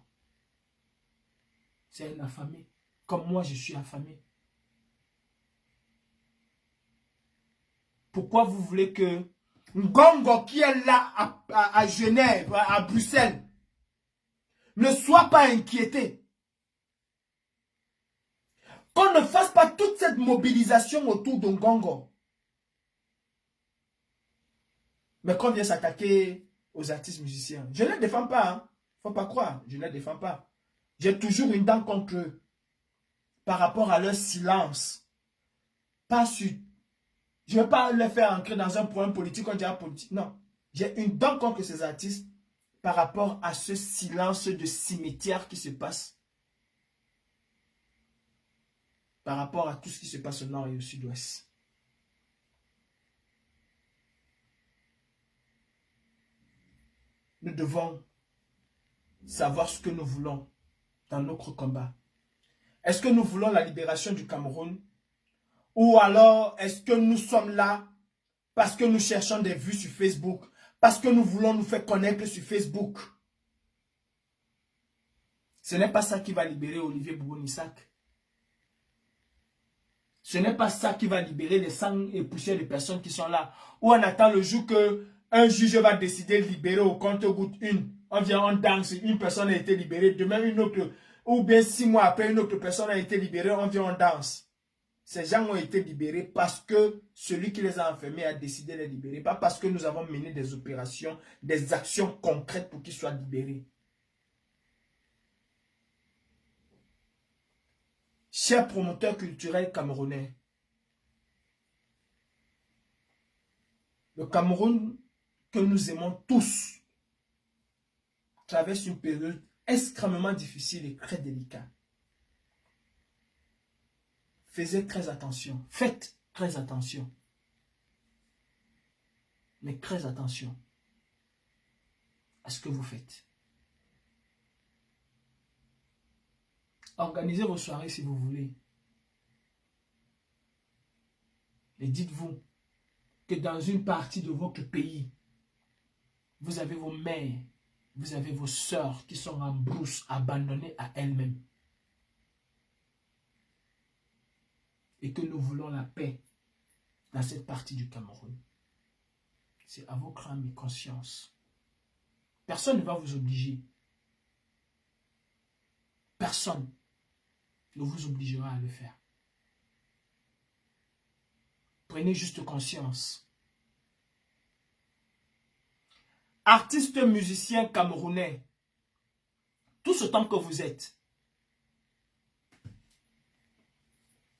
C'est un affamé. Comme moi, je suis affamé. Pourquoi vous voulez que Ngongo qui est là à Genève, à Bruxelles, ne soit pas inquiété? Qu'on ne fasse pas toute cette mobilisation autour de Ngongo. Mais qu'on vient s'attaquer aux artistes musiciens. Je ne les défends pas. Hein. Faut pas croire. Je ne les défends pas. J'ai toujours une dent contre eux. Par rapport à leur silence. Pas sur... Je ne vais pas les faire entrer dans un problème politique, on dirait politique. Non. J'ai une dent contre ces artistes par rapport à ce silence de cimetière qui se passe. Par rapport à tout ce qui se passe au nord et au sud-ouest. Nous devons savoir ce que nous voulons dans notre combat. Est-ce que nous voulons la libération du Cameroun? Ou alors, est-ce que nous sommes là parce que nous cherchons des vues sur Facebook? Parce que nous voulons nous faire connaître sur Facebook? Ce n'est pas ça qui va libérer Olivier Bougonissac. Ce n'est pas ça qui va libérer les 100 et poussières de personnes qui sont là. Ou on attend le jour qu'un juge va décider de libérer au compte-goutte une. On vient, on danse, une personne a été libérée. Demain, une autre. Ou bien 6 mois après, une autre personne a été libérée. On vient, on danse. Ces gens ont été libérés parce que celui qui les a enfermés a décidé de les libérer. Pas parce que nous avons mené des opérations, des actions concrètes pour qu'ils soient libérés. Chers promoteurs culturels camerounais, le Cameroun que nous aimons tous traverse une période extrêmement difficile et très délicate. Faites très attention. Faites très attention. Mais très attention à ce que vous faites. Organisez vos soirées si vous voulez. Et dites-vous que dans une partie de votre pays, vous avez vos mères, vous avez vos sœurs qui sont en brousse, abandonnées à elles-mêmes. Et que nous voulons la paix dans cette partie du Cameroun. C'est à votre âme et conscience. Personne ne va vous obliger. Personne ne vous obligera à le faire. Prenez juste conscience. Artistes, musiciens camerounais, tout ce temps que vous êtes,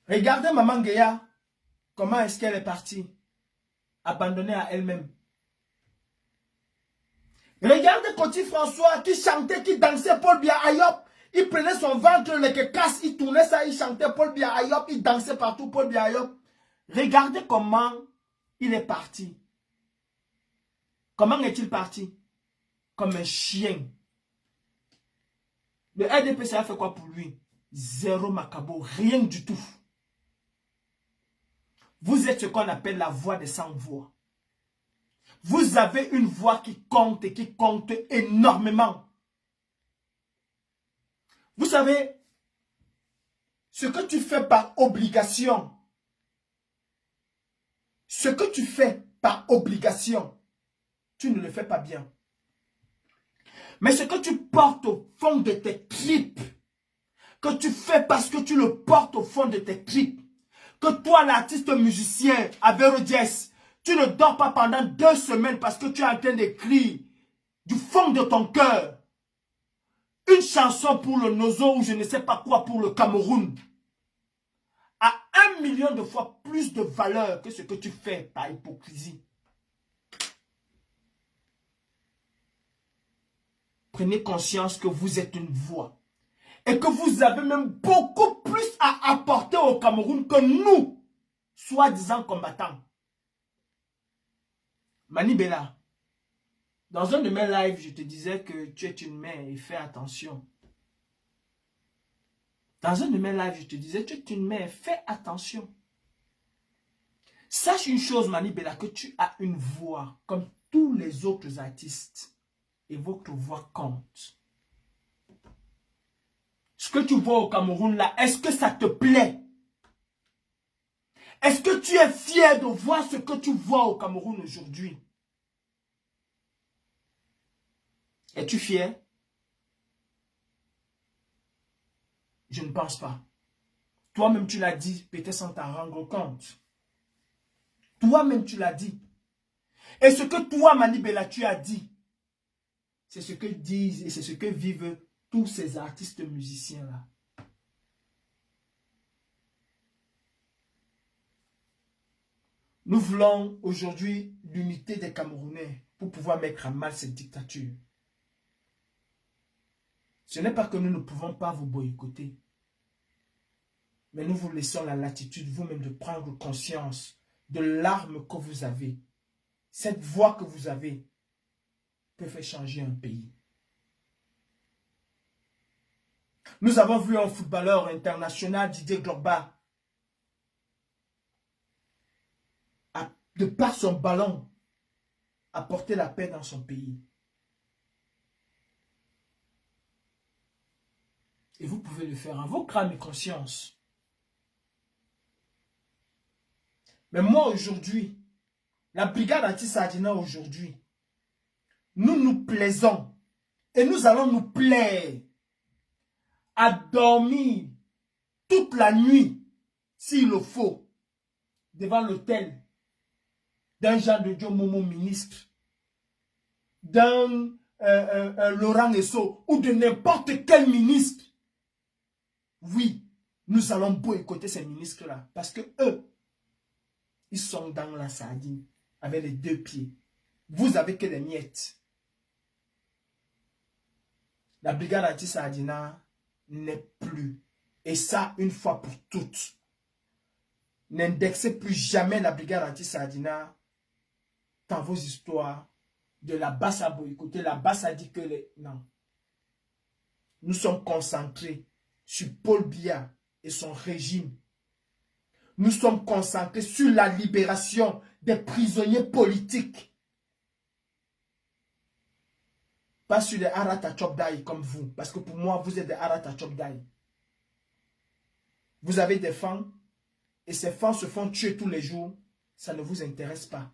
regardez Maman Guéa, comment est-ce qu'elle est partie, abandonnée à elle-même. Regardez Koti François qui chantait, qui dansait Paul Biya Ayop. Il prenait son ventre, le casse, il tournait ça, il chantait Paul Biya Ayop, il dansait partout Paul Biya Ayop. Regardez comment il est parti. Comment est-il parti? Comme un chien. Le RDP, ça a fait quoi pour lui? Zéro macabo, rien du tout. Vous êtes ce qu'on appelle la voix des sans-voix. Vous avez une voix qui compte et qui compte énormément. Vous savez, ce que tu fais par obligation, ce que tu fais par obligation, tu ne le fais pas bien. Mais ce que tu portes au fond de tes tripes, que tu fais parce que tu le portes au fond de tes tripes, que toi, l'artiste musicien, Avero Jess, tu ne dors pas pendant 2 semaines parce que tu es en train d'écrire du fond de ton cœur une chanson pour le Nozo ou je ne sais pas quoi pour le Cameroun a 1 million de fois plus de valeur que ce que tu fais par hypocrisie. Prenez conscience que vous êtes une voix et que vous avez même beaucoup plus à apporter au Cameroun que nous, soi-disant combattants. Mani Bella, dans un de mes lives, je te disais que tu es une mère et fais attention. Dans un de mes lives, je te disais, tu es une mère, fais attention. Sache une chose, Mani Bella, que tu as une voix comme tous les autres artistes. Et votre voix compte. Ce que tu vois au Cameroun là, est-ce que ça te plaît? Est-ce que tu es fier de voir ce que tu vois au Cameroun aujourd'hui? Es-tu fier? Je ne pense pas. Toi-même tu l'as dit, peut-être sans t'en rendre compte. Toi-même tu l'as dit. Et ce que toi, Mani Bella, tu as dit, c'est ce que disent et c'est ce que vivent tous ces artistes musiciens-là. Nous voulons aujourd'hui l'unité des Camerounais pour pouvoir mettre à mal cette dictature. Ce n'est pas que nous ne pouvons pas vous boycotter, mais nous vous laissons la latitude vous-même de prendre conscience de l'arme que vous avez. Cette voix que vous avez peut faire changer un pays. Nous avons vu un footballeur international, Didier Drogba, de par son ballon, apporter la paix dans son pays. Et vous pouvez le faire en votre âme et conscience. Mais moi aujourd'hui, la brigade anti-Sardina aujourd'hui, nous nous plaisons et nous allons nous plaire à dormir toute la nuit, s'il le faut, devant l'hôtel d'un Jean de Dieu Momo ministre, d'un Laurent Esso ou de n'importe quel ministre. Oui, nous allons boycotter ces ministres-là parce que eux, ils sont dans la sardine avec les 2 pieds. Vous avez que les miettes. La brigade anti-Sardina n'est plus. Et ça, une fois pour toutes. N'indexez plus jamais la brigade anti-Sardina dans vos histoires. De la basse à boycotter, la basse a dit que les... Non. Nous sommes concentrés sur Paul Biya et son régime. Nous sommes concentrés sur la libération des prisonniers politiques. Pas sur les Arata Chokdai comme vous. Parce que pour moi, vous êtes des Arata Chokdai. Vous avez des fans et ces fans se font tuer tous les jours. Ça ne vous intéresse pas.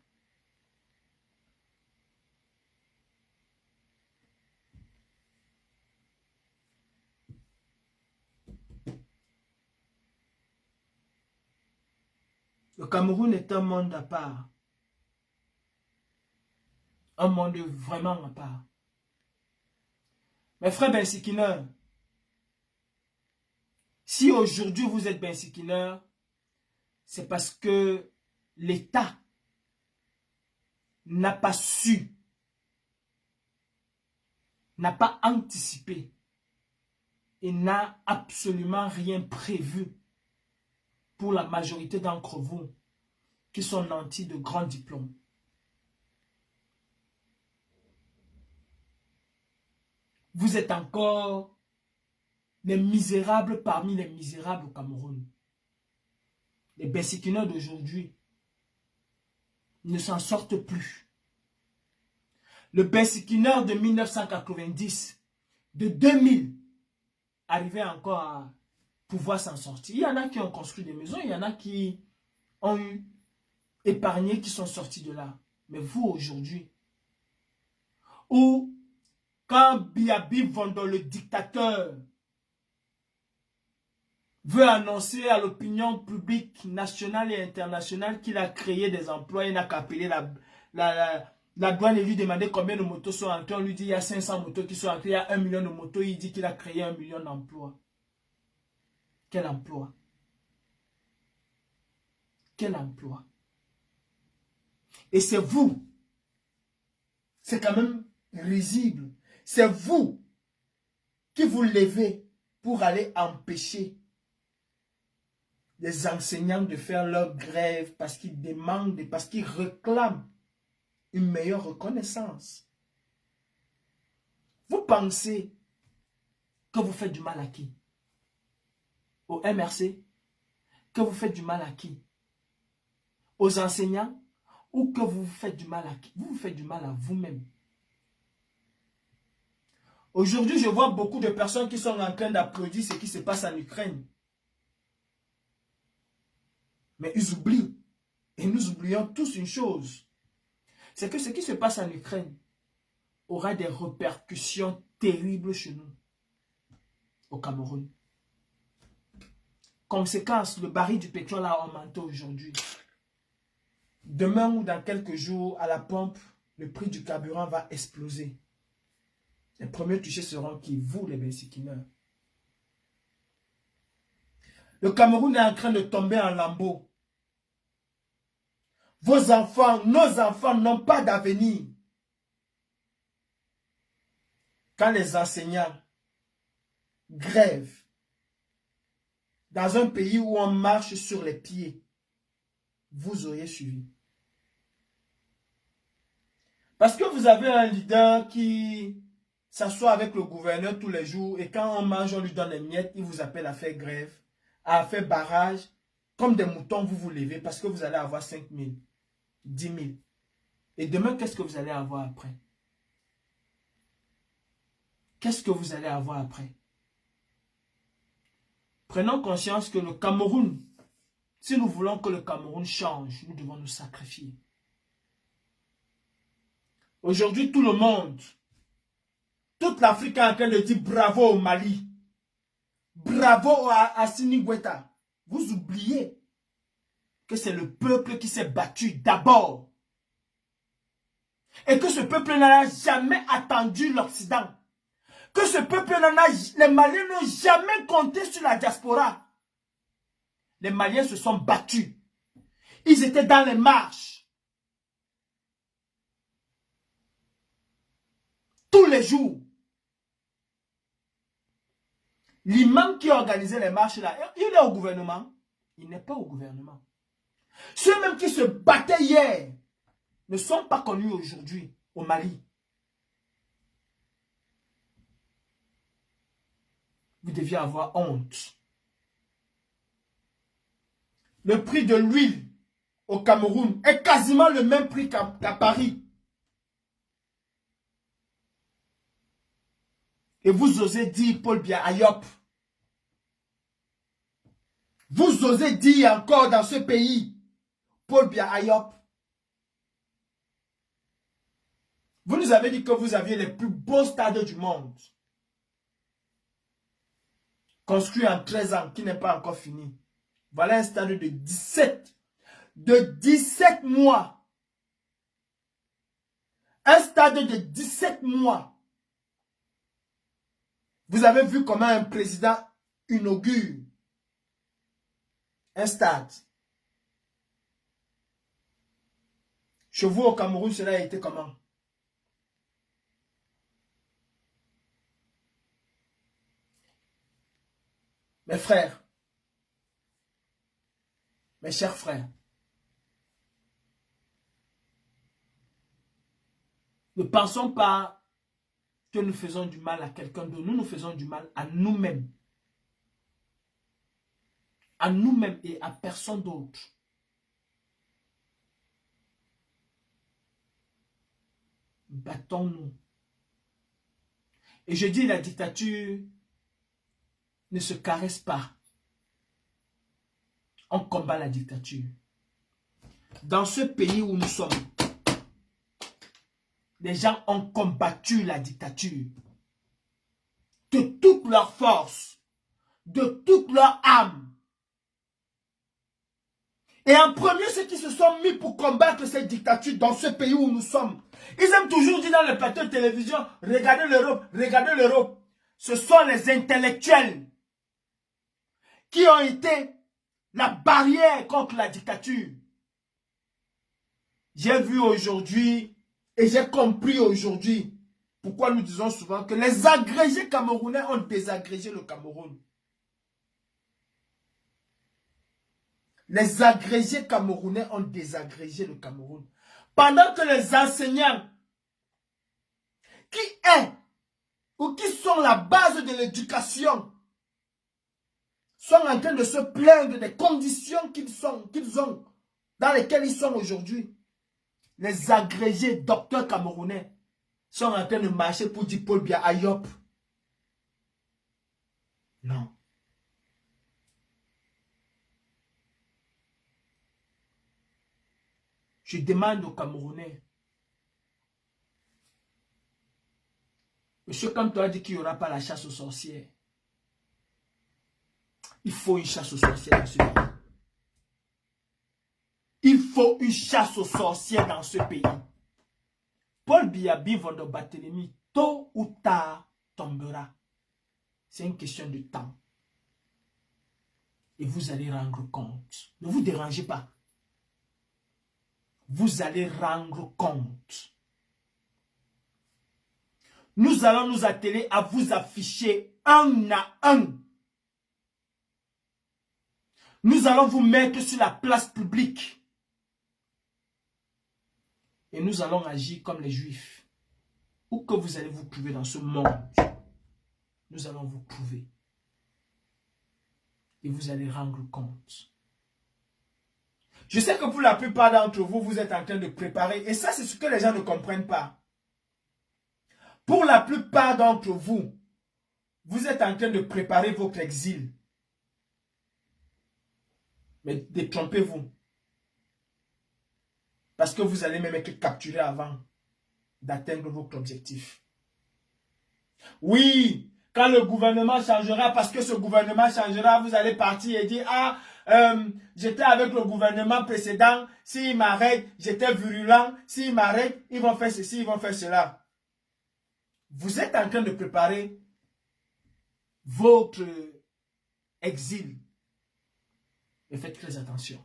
Le Cameroun est un monde à part. Un monde vraiment à part. Mes frères bensikineurs, si aujourd'hui vous êtes bensikineurs, c'est parce que l'État n'a pas su, n'a pas anticipé et n'a absolument rien prévu pour la majorité d'entre vous qui sont nantis de grands diplômes. Vous êtes encore les misérables parmi les misérables au Cameroun. Les bensikineurs d'aujourd'hui ne s'en sortent plus. Le bensikineur de 1990, de 2000, arrivait encore à pouvoir s'en sortir. Il y en a qui ont construit des maisons, il y en a qui ont eu épargné, qui sont sortis de là. Mais vous aujourd'hui, où quand Biabi Vondo, le dictateur, veut annoncer à l'opinion publique nationale et internationale qu'il a créé des emplois, il n'a qu'à appeler la douane et lui demander combien de motos sont entrées. On lui dit il y a 500 motos qui sont entrées, il y a 1 million de motos, il dit qu'il a créé 1 million d'emplois. Quel emploi? Quel emploi? Et c'est vous, c'est quand même risible, c'est vous qui vous levez pour aller empêcher les enseignants de faire leur grève parce qu'ils demandent, parce qu'ils réclament une meilleure reconnaissance. Vous pensez que vous faites du mal à qui? Au MRC? Que vous faites du mal à qui? Aux enseignants? Ou que vous faites du mal à qui? Vous faites du mal à vous-même. Aujourd'hui, je vois beaucoup de personnes qui sont en train d'applaudir ce qui se passe en Ukraine. Mais ils oublient. Et nous oublions tous une chose. C'est que ce qui se passe en Ukraine aura des répercussions terribles chez nous, au Cameroun. Conséquence, le baril du pétrole a augmenté aujourd'hui. Demain ou dans quelques jours, à la pompe, le prix du carburant va exploser. Les premiers touchés seront qui? Vous, les bensikineurs. Le Cameroun est en train de tomber en lambeaux. Vos enfants, nos enfants n'ont pas d'avenir. Quand les enseignants grèvent dans un pays où on marche sur les pieds, vous auriez suivi. Parce que vous avez un leader qui s'assoit avec le gouverneur tous les jours et quand on mange, on lui donne les miettes, il vous appelle à faire grève, à faire barrage. Comme des moutons, vous vous levez parce que vous allez avoir 5 000, 10 000. Et demain, qu'est-ce que vous allez avoir après? Qu'est-ce que vous allez avoir après? Prenons conscience que le Cameroun, si nous voulons que le Cameroun change, nous devons nous sacrifier. Aujourd'hui, tout le monde, toute l'Afrique est en train de dire bravo au Mali. Bravo à Assimi Goïta. Vous oubliez que c'est le peuple qui s'est battu d'abord. Et que ce peuple n'a jamais attendu l'Occident. Que ce peuple les Maliens n'ont jamais compté sur la diaspora. Les Maliens se sont battus. Ils étaient dans les marches. Tous les jours. L'imam qui organisait les marches là, il est au gouvernement. Il n'est pas au gouvernement. Ceux-mêmes qui se battaient hier ne sont pas connus aujourd'hui au Mali. Vous deviez avoir honte. Le prix de l'huile au Cameroun est quasiment le même prix qu'à Paris. Et vous osez dire Paul Biya Ayop. Vous osez dire encore dans ce pays Paul Biya Ayop. Vous nous avez dit que vous aviez les plus beaux stades du monde. Construit en 13 ans, qui n'est pas encore fini. Voilà un stade de 17. de 17 mois. Un stade de 17 mois. Vous avez vu comment un président inaugure un stade. Chez vous au Cameroun, cela a été comment? Mes frères, mes chers frères, ne pensons pas que nous faisons du mal à quelqu'un d'autre. Nous faisons du mal à nous-mêmes. À nous-mêmes et à personne d'autre. Battons-nous. Et je dis, la dictature ne se caresse pas. On combat la dictature. Dans ce pays où nous sommes, les gens ont combattu la dictature. De toute leur force, de toute leur âme. Et en premier, ceux qui se sont mis pour combattre cette dictature dans ce pays où nous sommes, ils aiment toujours dire dans le plateau de télévision, regardez l'Europe, regardez l'Europe. Ce sont les intellectuels qui ont été la barrière contre la dictature. J'ai vu aujourd'hui et j'ai compris aujourd'hui pourquoi nous disons souvent que les agrégés camerounais ont désagrégé le Cameroun. Les agrégés camerounais ont désagrégé le Cameroun. Pendant que les enseignants qui est ou qui sont la base de l'éducation sont en train de se plaindre des conditions qu'ils ont, dans lesquelles ils sont aujourd'hui. Les agrégés docteurs camerounais sont en train de marcher pour dire Paul Biya à Yop. Non. Je demande aux Camerounais. Monsieur Kanto a dit qu'il n'y aura pas la chasse aux sorcières. Il faut une chasse aux sorcières dans ce pays. Il faut une chasse aux sorcières dans ce pays. Paul Biya Bivanda Barthélemy, tôt ou tard, tombera. C'est une question de temps. Et vous allez rendre compte. Ne vous dérangez pas. Vous allez rendre compte. Nous allons nous atteler à vous afficher un à un. Nous allons vous mettre sur la place publique. Et nous allons agir comme les Juifs. Où que vous allez vous trouver dans ce monde, nous allons vous prouver. Et vous allez rendre compte. Je sais que pour la plupart d'entre vous, vous êtes en train de préparer. Et ça, c'est ce que les gens ne comprennent pas. Pour la plupart d'entre vous, vous êtes en train de préparer votre exil. Mais détrompez-vous. Parce que vous allez même être capturé avant d'atteindre votre objectif. Oui, quand le gouvernement changera, parce que ce gouvernement changera, vous allez partir et dire, ah, j'étais avec le gouvernement précédent, s'ils m'arrêtent, j'étais virulent, s'ils m'arrêtent, ils vont faire ceci, ils vont faire cela. Vous êtes en train de préparer votre exil. Mais faites très attention.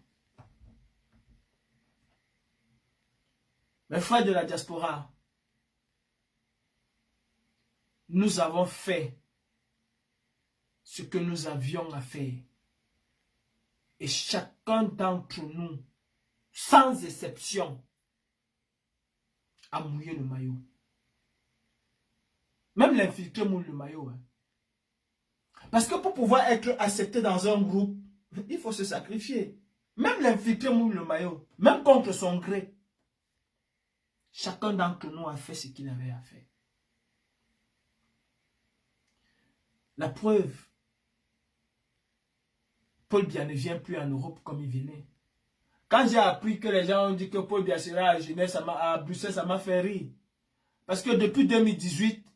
Mes frères de la diaspora, nous avons fait ce que nous avions à faire. Et chacun d'entre nous, sans exception, a mouillé le maillot. Même l'infiltré mouille le maillot. Hein. Parce que pour pouvoir être accepté dans un groupe, il faut se sacrifier. Même l'infiltré mouille le maillot, même contre son gré. Chacun d'entre nous a fait ce qu'il avait à faire. La preuve, Paul Biya ne vient plus en Europe comme il venait. Quand j'ai appris que les gens ont dit que Paul Biya sera à Genève, à Bruxelles, ça m'a fait rire. Parce que depuis 2018,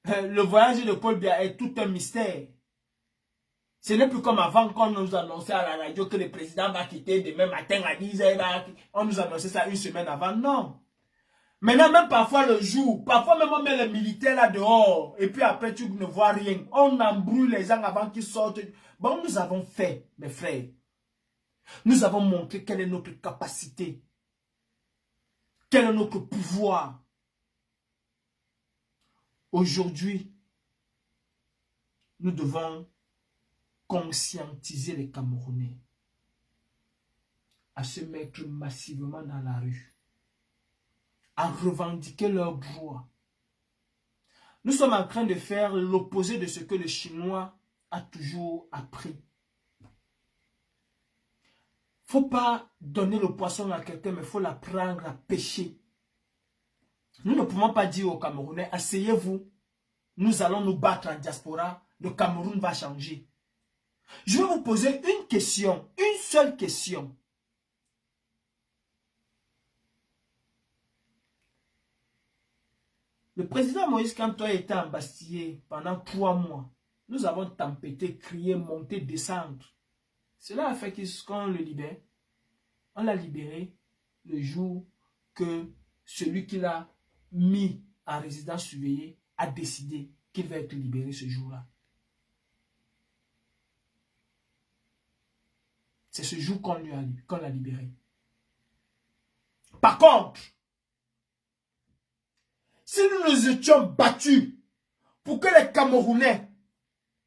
le voyage de Paul Biya est tout un mystère. Ce n'est plus comme avant quand on nous annonçait à la radio que le président va quitter demain matin à 10h. On nous annonçait ça une semaine avant. Non. Maintenant, même parfois le jour, parfois même on met les militaires là dehors. Et puis après, tu ne vois rien. On embrouille les gens avant qu'ils sortent. Bon, nous avons fait, mes frères. Nous avons montré quelle est notre capacité. Quel est notre pouvoir. Aujourd'hui, nous devons conscientiser les Camerounais à se mettre massivement dans la rue, à revendiquer leurs droits. Nous sommes en train de faire l'opposé de ce que le Chinois a toujours appris. Il ne faut pas donner le poisson à quelqu'un, mais il faut l'apprendre à pêcher. Nous ne pouvons pas dire aux Camerounais, asseyez-vous, nous allons nous battre en diaspora, le Cameroun va changer. Je vais vous poser une question, une seule question. Le président Moïse Kamto était embastillé pendant 3 mois. Nous avons tempêté, crié, monté, descendre. Cela a fait qu'on le libère. On l'a libéré le jour que celui qui l'a mis en résidence surveillée a décidé qu'il va être libéré ce jour-là. C'est ce jour qu'on l'a libéré. Par contre, si nous nous étions battus pour que les Camerounais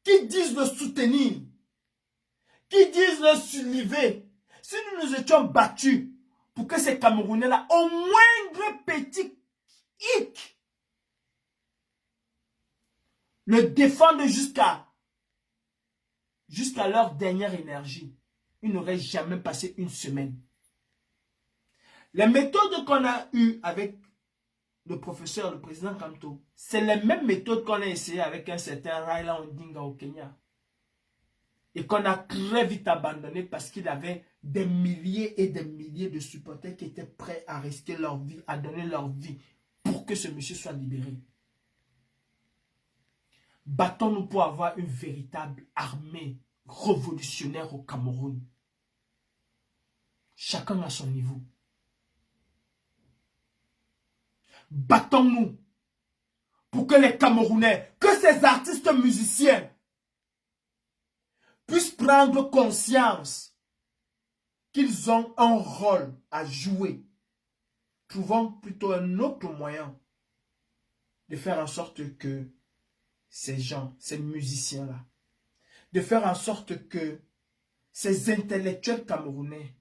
qui disent le soutenir, qui disent le soulever, si nous nous étions battus pour que ces Camerounais-là, au moindre petit hic, le défendent jusqu'à leur dernière énergie, ils n'auraient jamais passé une semaine. Les méthodes qu'on a eues avec le professeur, le président Kamto, c'est les mêmes méthodes qu'on a essayé avec un certain Raila Odinga au Kenya. Et qu'on a très vite abandonné parce qu'il avait des milliers et des milliers de supporters qui étaient prêts à risquer leur vie, à donner leur vie pour que ce monsieur soit libéré. Battons-nous pour avoir une véritable armée révolutionnaire au Cameroun. Chacun à son niveau. Battons-nous pour que les Camerounais, que ces artistes musiciens puissent prendre conscience qu'ils ont un rôle à jouer. Trouvons plutôt un autre moyen de faire en sorte que ces gens, ces musiciens-là, de faire en sorte que ces intellectuels camerounais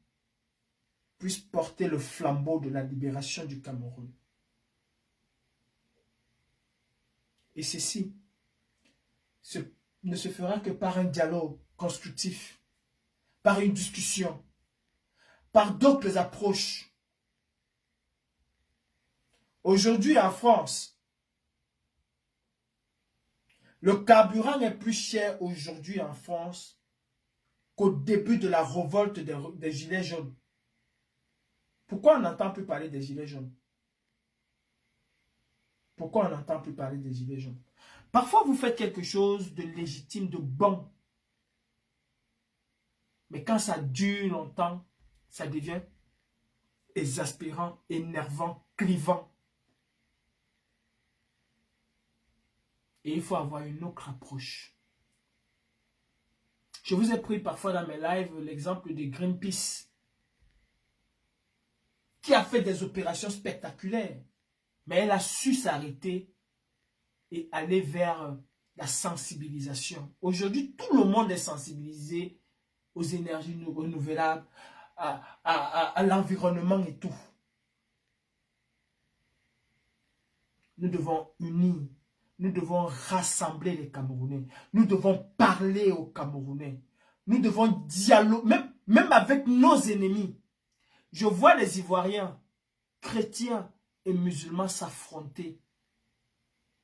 puissent porter le flambeau de la libération du Cameroun. Et ceci ne se fera que par un dialogue constructif, par une discussion, par d'autres approches. Aujourd'hui en France, le carburant est plus cher aujourd'hui en France qu'au début de la révolte des Gilets jaunes. Pourquoi on n'entend plus parler des Gilets jaunes? Pourquoi on n'entend plus parler des Gilets jaunes? Parfois, vous faites quelque chose de légitime, de bon. Mais quand ça dure longtemps, ça devient exaspérant, énervant, clivant. Et il faut avoir une autre approche. Je vous ai pris parfois dans mes lives l'exemple de Greenpeace, qui a fait des opérations spectaculaires. Mais elle a su s'arrêter et aller vers la sensibilisation. Aujourd'hui, tout le monde est sensibilisé aux énergies renouvelables, à l'environnement et tout. Nous devons unir, nous devons rassembler les Camerounais, nous devons parler aux Camerounais, nous devons dialoguer, même avec nos ennemis. Je vois les Ivoiriens, chrétiens et musulmans s'affronter.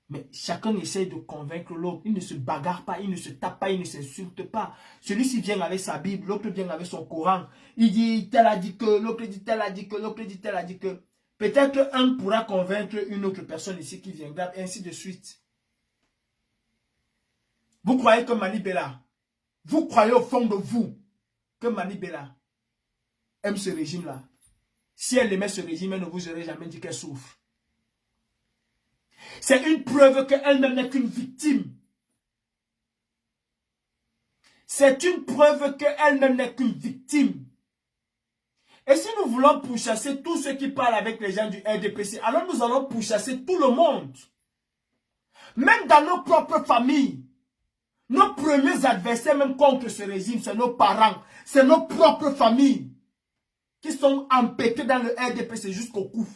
Mais chacun essaie de convaincre l'autre. Il ne se bagarre pas, il ne se tape pas, il ne s'insulte pas. Celui-ci vient avec sa Bible, l'autre vient avec son Coran. Il dit tel a dit que, l'autre dit tel a dit que, l'autre dit tel a dit que. Peut-être un pourra convaincre une autre personne ici qui viendra, et ainsi de suite. Vous croyez que Mali Bella Vous croyez au fond de vous que Mani Bella aime ce régime-là. Si elle aimait ce régime, elle ne vous aurait jamais dit qu'elle souffre. C'est une preuve qu'elle-même n'est qu'une victime. C'est une preuve qu'elle-même n'est qu'une victime. Et si nous voulons pourchasser tous ceux qui parlent avec les gens du RDPC, alors nous allons pourchasser tout le monde. Même dans nos propres familles. Nos premiers adversaires même contre ce régime, c'est nos parents. C'est nos propres familles qui sont empêtrés dans le RDPC jusqu'au cou.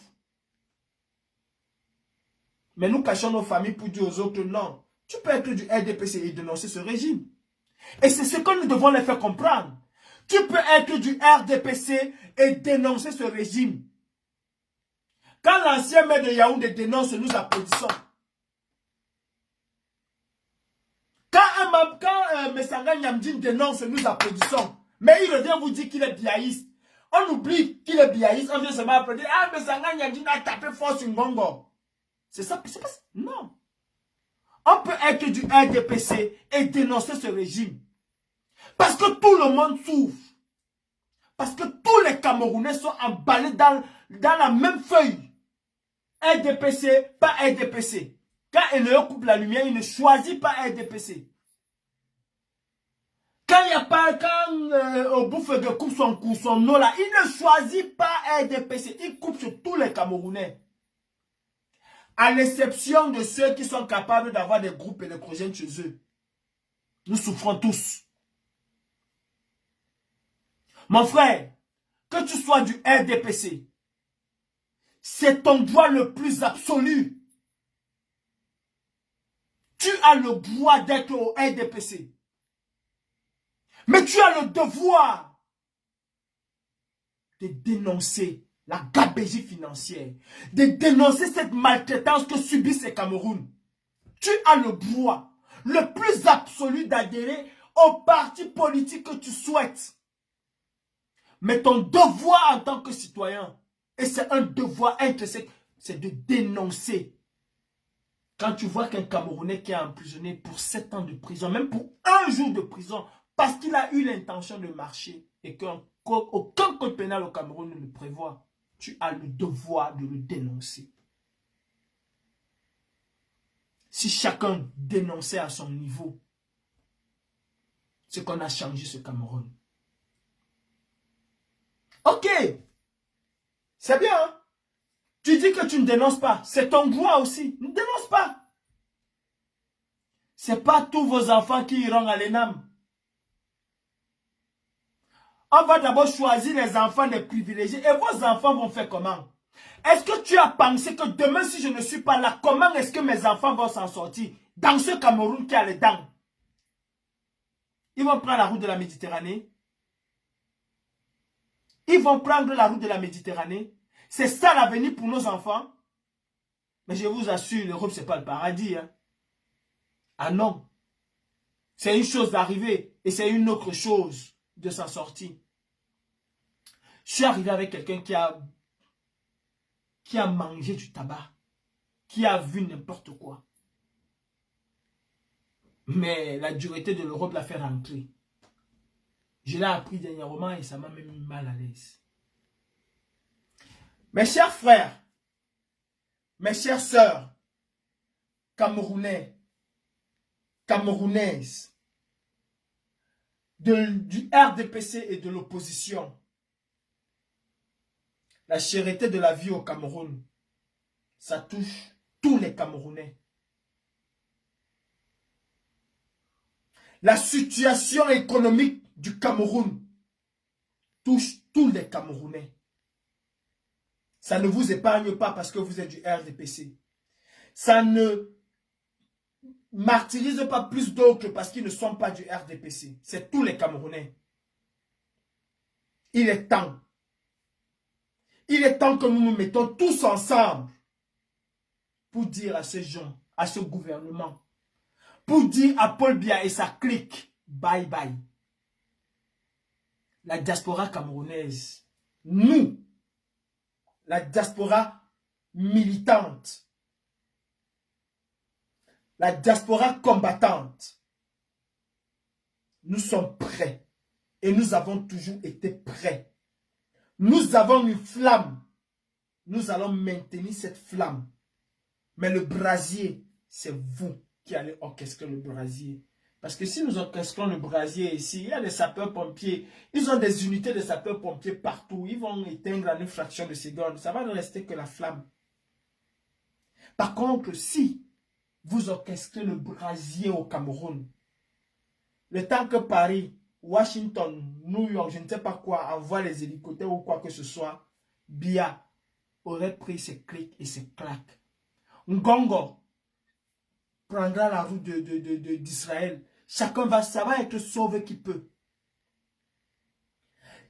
Mais nous cachons nos familles pour dire aux autres, non, tu peux être du RDPC et dénoncer ce régime. Et c'est ce que nous devons les faire comprendre. Tu peux être du RDPC et dénoncer ce régime. Quand l'ancien maire de Yaoundé dénonce, nous applaudissons. Quand Messanga Nyamdine dénonce, nous applaudissons. Mais il revient vous dire qu'il est biaïste. On oublie qu'il est biaïste, on vient seulement applaudir. Ah, Messanga Nyamdine a tapé fort sur Ngongo. C'est ça, c'est pas ça. Non. On peut être du RDPC et dénoncer ce régime. Parce que tout le monde souffre. Parce que tous les Camerounais sont emballés dans la même feuille. RDPC, pas RDPC. Quand Eneo coupe la lumière, il ne choisit pas RDPC. Quand il n'y a pas, au bouffe de coupe son eau là, il ne choisit pas RDPC. Il coupe sur tous les Camerounais. À l'exception de ceux qui sont capables d'avoir des groupes électrogènes chez eux. Nous souffrons tous. Mon frère, que tu sois du RDPC, c'est ton droit le plus absolu. Tu as le droit d'être au RDPC. Mais tu as le devoir de dénoncer la gabegie financière, de dénoncer cette maltraitance que subissent les Cameroun. Tu as le droit le plus absolu d'adhérer au parti politique que tu souhaites. Mais ton devoir en tant que citoyen, et c'est un devoir intrinsèque, c'est de dénoncer. Quand tu vois qu'un Camerounais qui est emprisonné pour 7 ans de prison, même pour 1 jour de prison, parce qu'il a eu l'intention de marcher et qu'aucun code pénal au Cameroun ne le prévoit, tu as le devoir de le dénoncer. Si chacun dénonçait à son niveau, c'est qu'on a changé ce Cameroun. Ok, c'est bien, hein? Tu dis que tu ne dénonces pas, c'est ton droit aussi, ne dénonce pas. Ce n'est pas tous vos enfants qui iront à l'ENAM. On va d'abord choisir les enfants des privilégiés et vos enfants vont faire comment? Est-ce que tu as pensé que demain si je ne suis pas là, comment est-ce que mes enfants vont s'en sortir dans ce Cameroun qui a les dents? Ils vont prendre la route de la Méditerranée. Ils vont prendre la route de la Méditerranée. C'est ça l'avenir pour nos enfants. Mais je vous assure, l'Europe, ce n'est pas le paradis. Hein. Ah non. C'est une chose d'arriver et c'est une autre chose de s'en sortir. Je suis arrivé avec quelqu'un qui a mangé du tabac, qui a vu n'importe quoi. Mais la dureté de l'Europe l'a fait rentrer. Je l'ai appris dernièrement et ça m'a même mis mal à l'aise. Mes chers frères, mes chères sœurs, Camerounais, Camerounaises, du RDPC et de l'opposition, la cherté de la vie au Cameroun, ça touche tous les Camerounais. La situation économique du Cameroun touche tous les Camerounais. Ça ne vous épargne pas parce que vous êtes du RDPC. Ça ne martyrise pas plus d'autres parce qu'ils ne sont pas du RDPC. C'est tous les Camerounais. Il est temps. Il est temps que nous nous mettons tous ensemble pour dire à ces gens, à ce gouvernement, pour dire à Paul Biya et sa clique, bye bye. La diaspora camerounaise, nous, la diaspora militante, la diaspora combattante, nous sommes prêts. Et nous avons toujours été prêts. Nous avons une flamme. Nous allons maintenir cette flamme. Mais le brasier, c'est vous qui allez orchestrer le brasier. Parce que si nous orchestrons le brasier ici, il y a des sapeurs-pompiers. Ils ont des unités de sapeurs-pompiers partout. Ils vont éteindre en une fraction de seconde. Ça va ne rester que la flamme. Par contre, si vous orchestrez le brasier au Cameroun, le temps que Paris, Washington, New York, je ne sais pas quoi, envoie les hélicoptères ou quoi que ce soit, Biya aurait pris ses clics et ses claques. Ngongo prendra la route d'Israël. Chacun ça va être sauvé qui peut.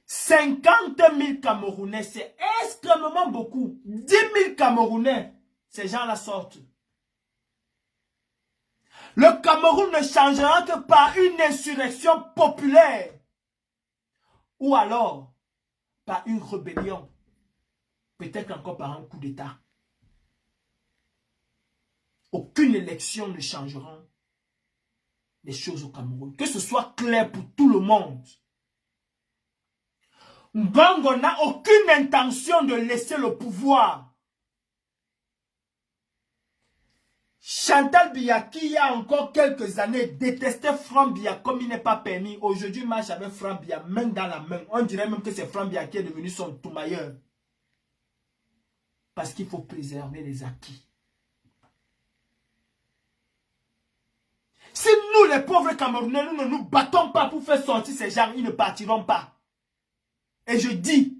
50 000 Camerounais, c'est extrêmement beaucoup. 10 000 Camerounais, ces gens-là sortent. Le Cameroun ne changera que par une insurrection populaire. Ou alors, par une rébellion. Peut-être encore par un coup d'État. Aucune élection ne changera les choses au Cameroun. Que ce soit clair pour tout le monde. Ngongo n'a aucune intention de laisser le pouvoir. Chantal Biya, qui il y a encore quelques années détestait Franck Biya comme il n'est pas permis. Aujourd'hui, marche avec Franck Biya, main dans la main. On dirait même que c'est Franck Biya qui est devenu son toumailleur. Parce qu'il faut préserver les acquis. Si nous, les pauvres Camerounais, nous ne nous battons pas pour faire sortir ces gens, ils ne partiront pas. Et je dis,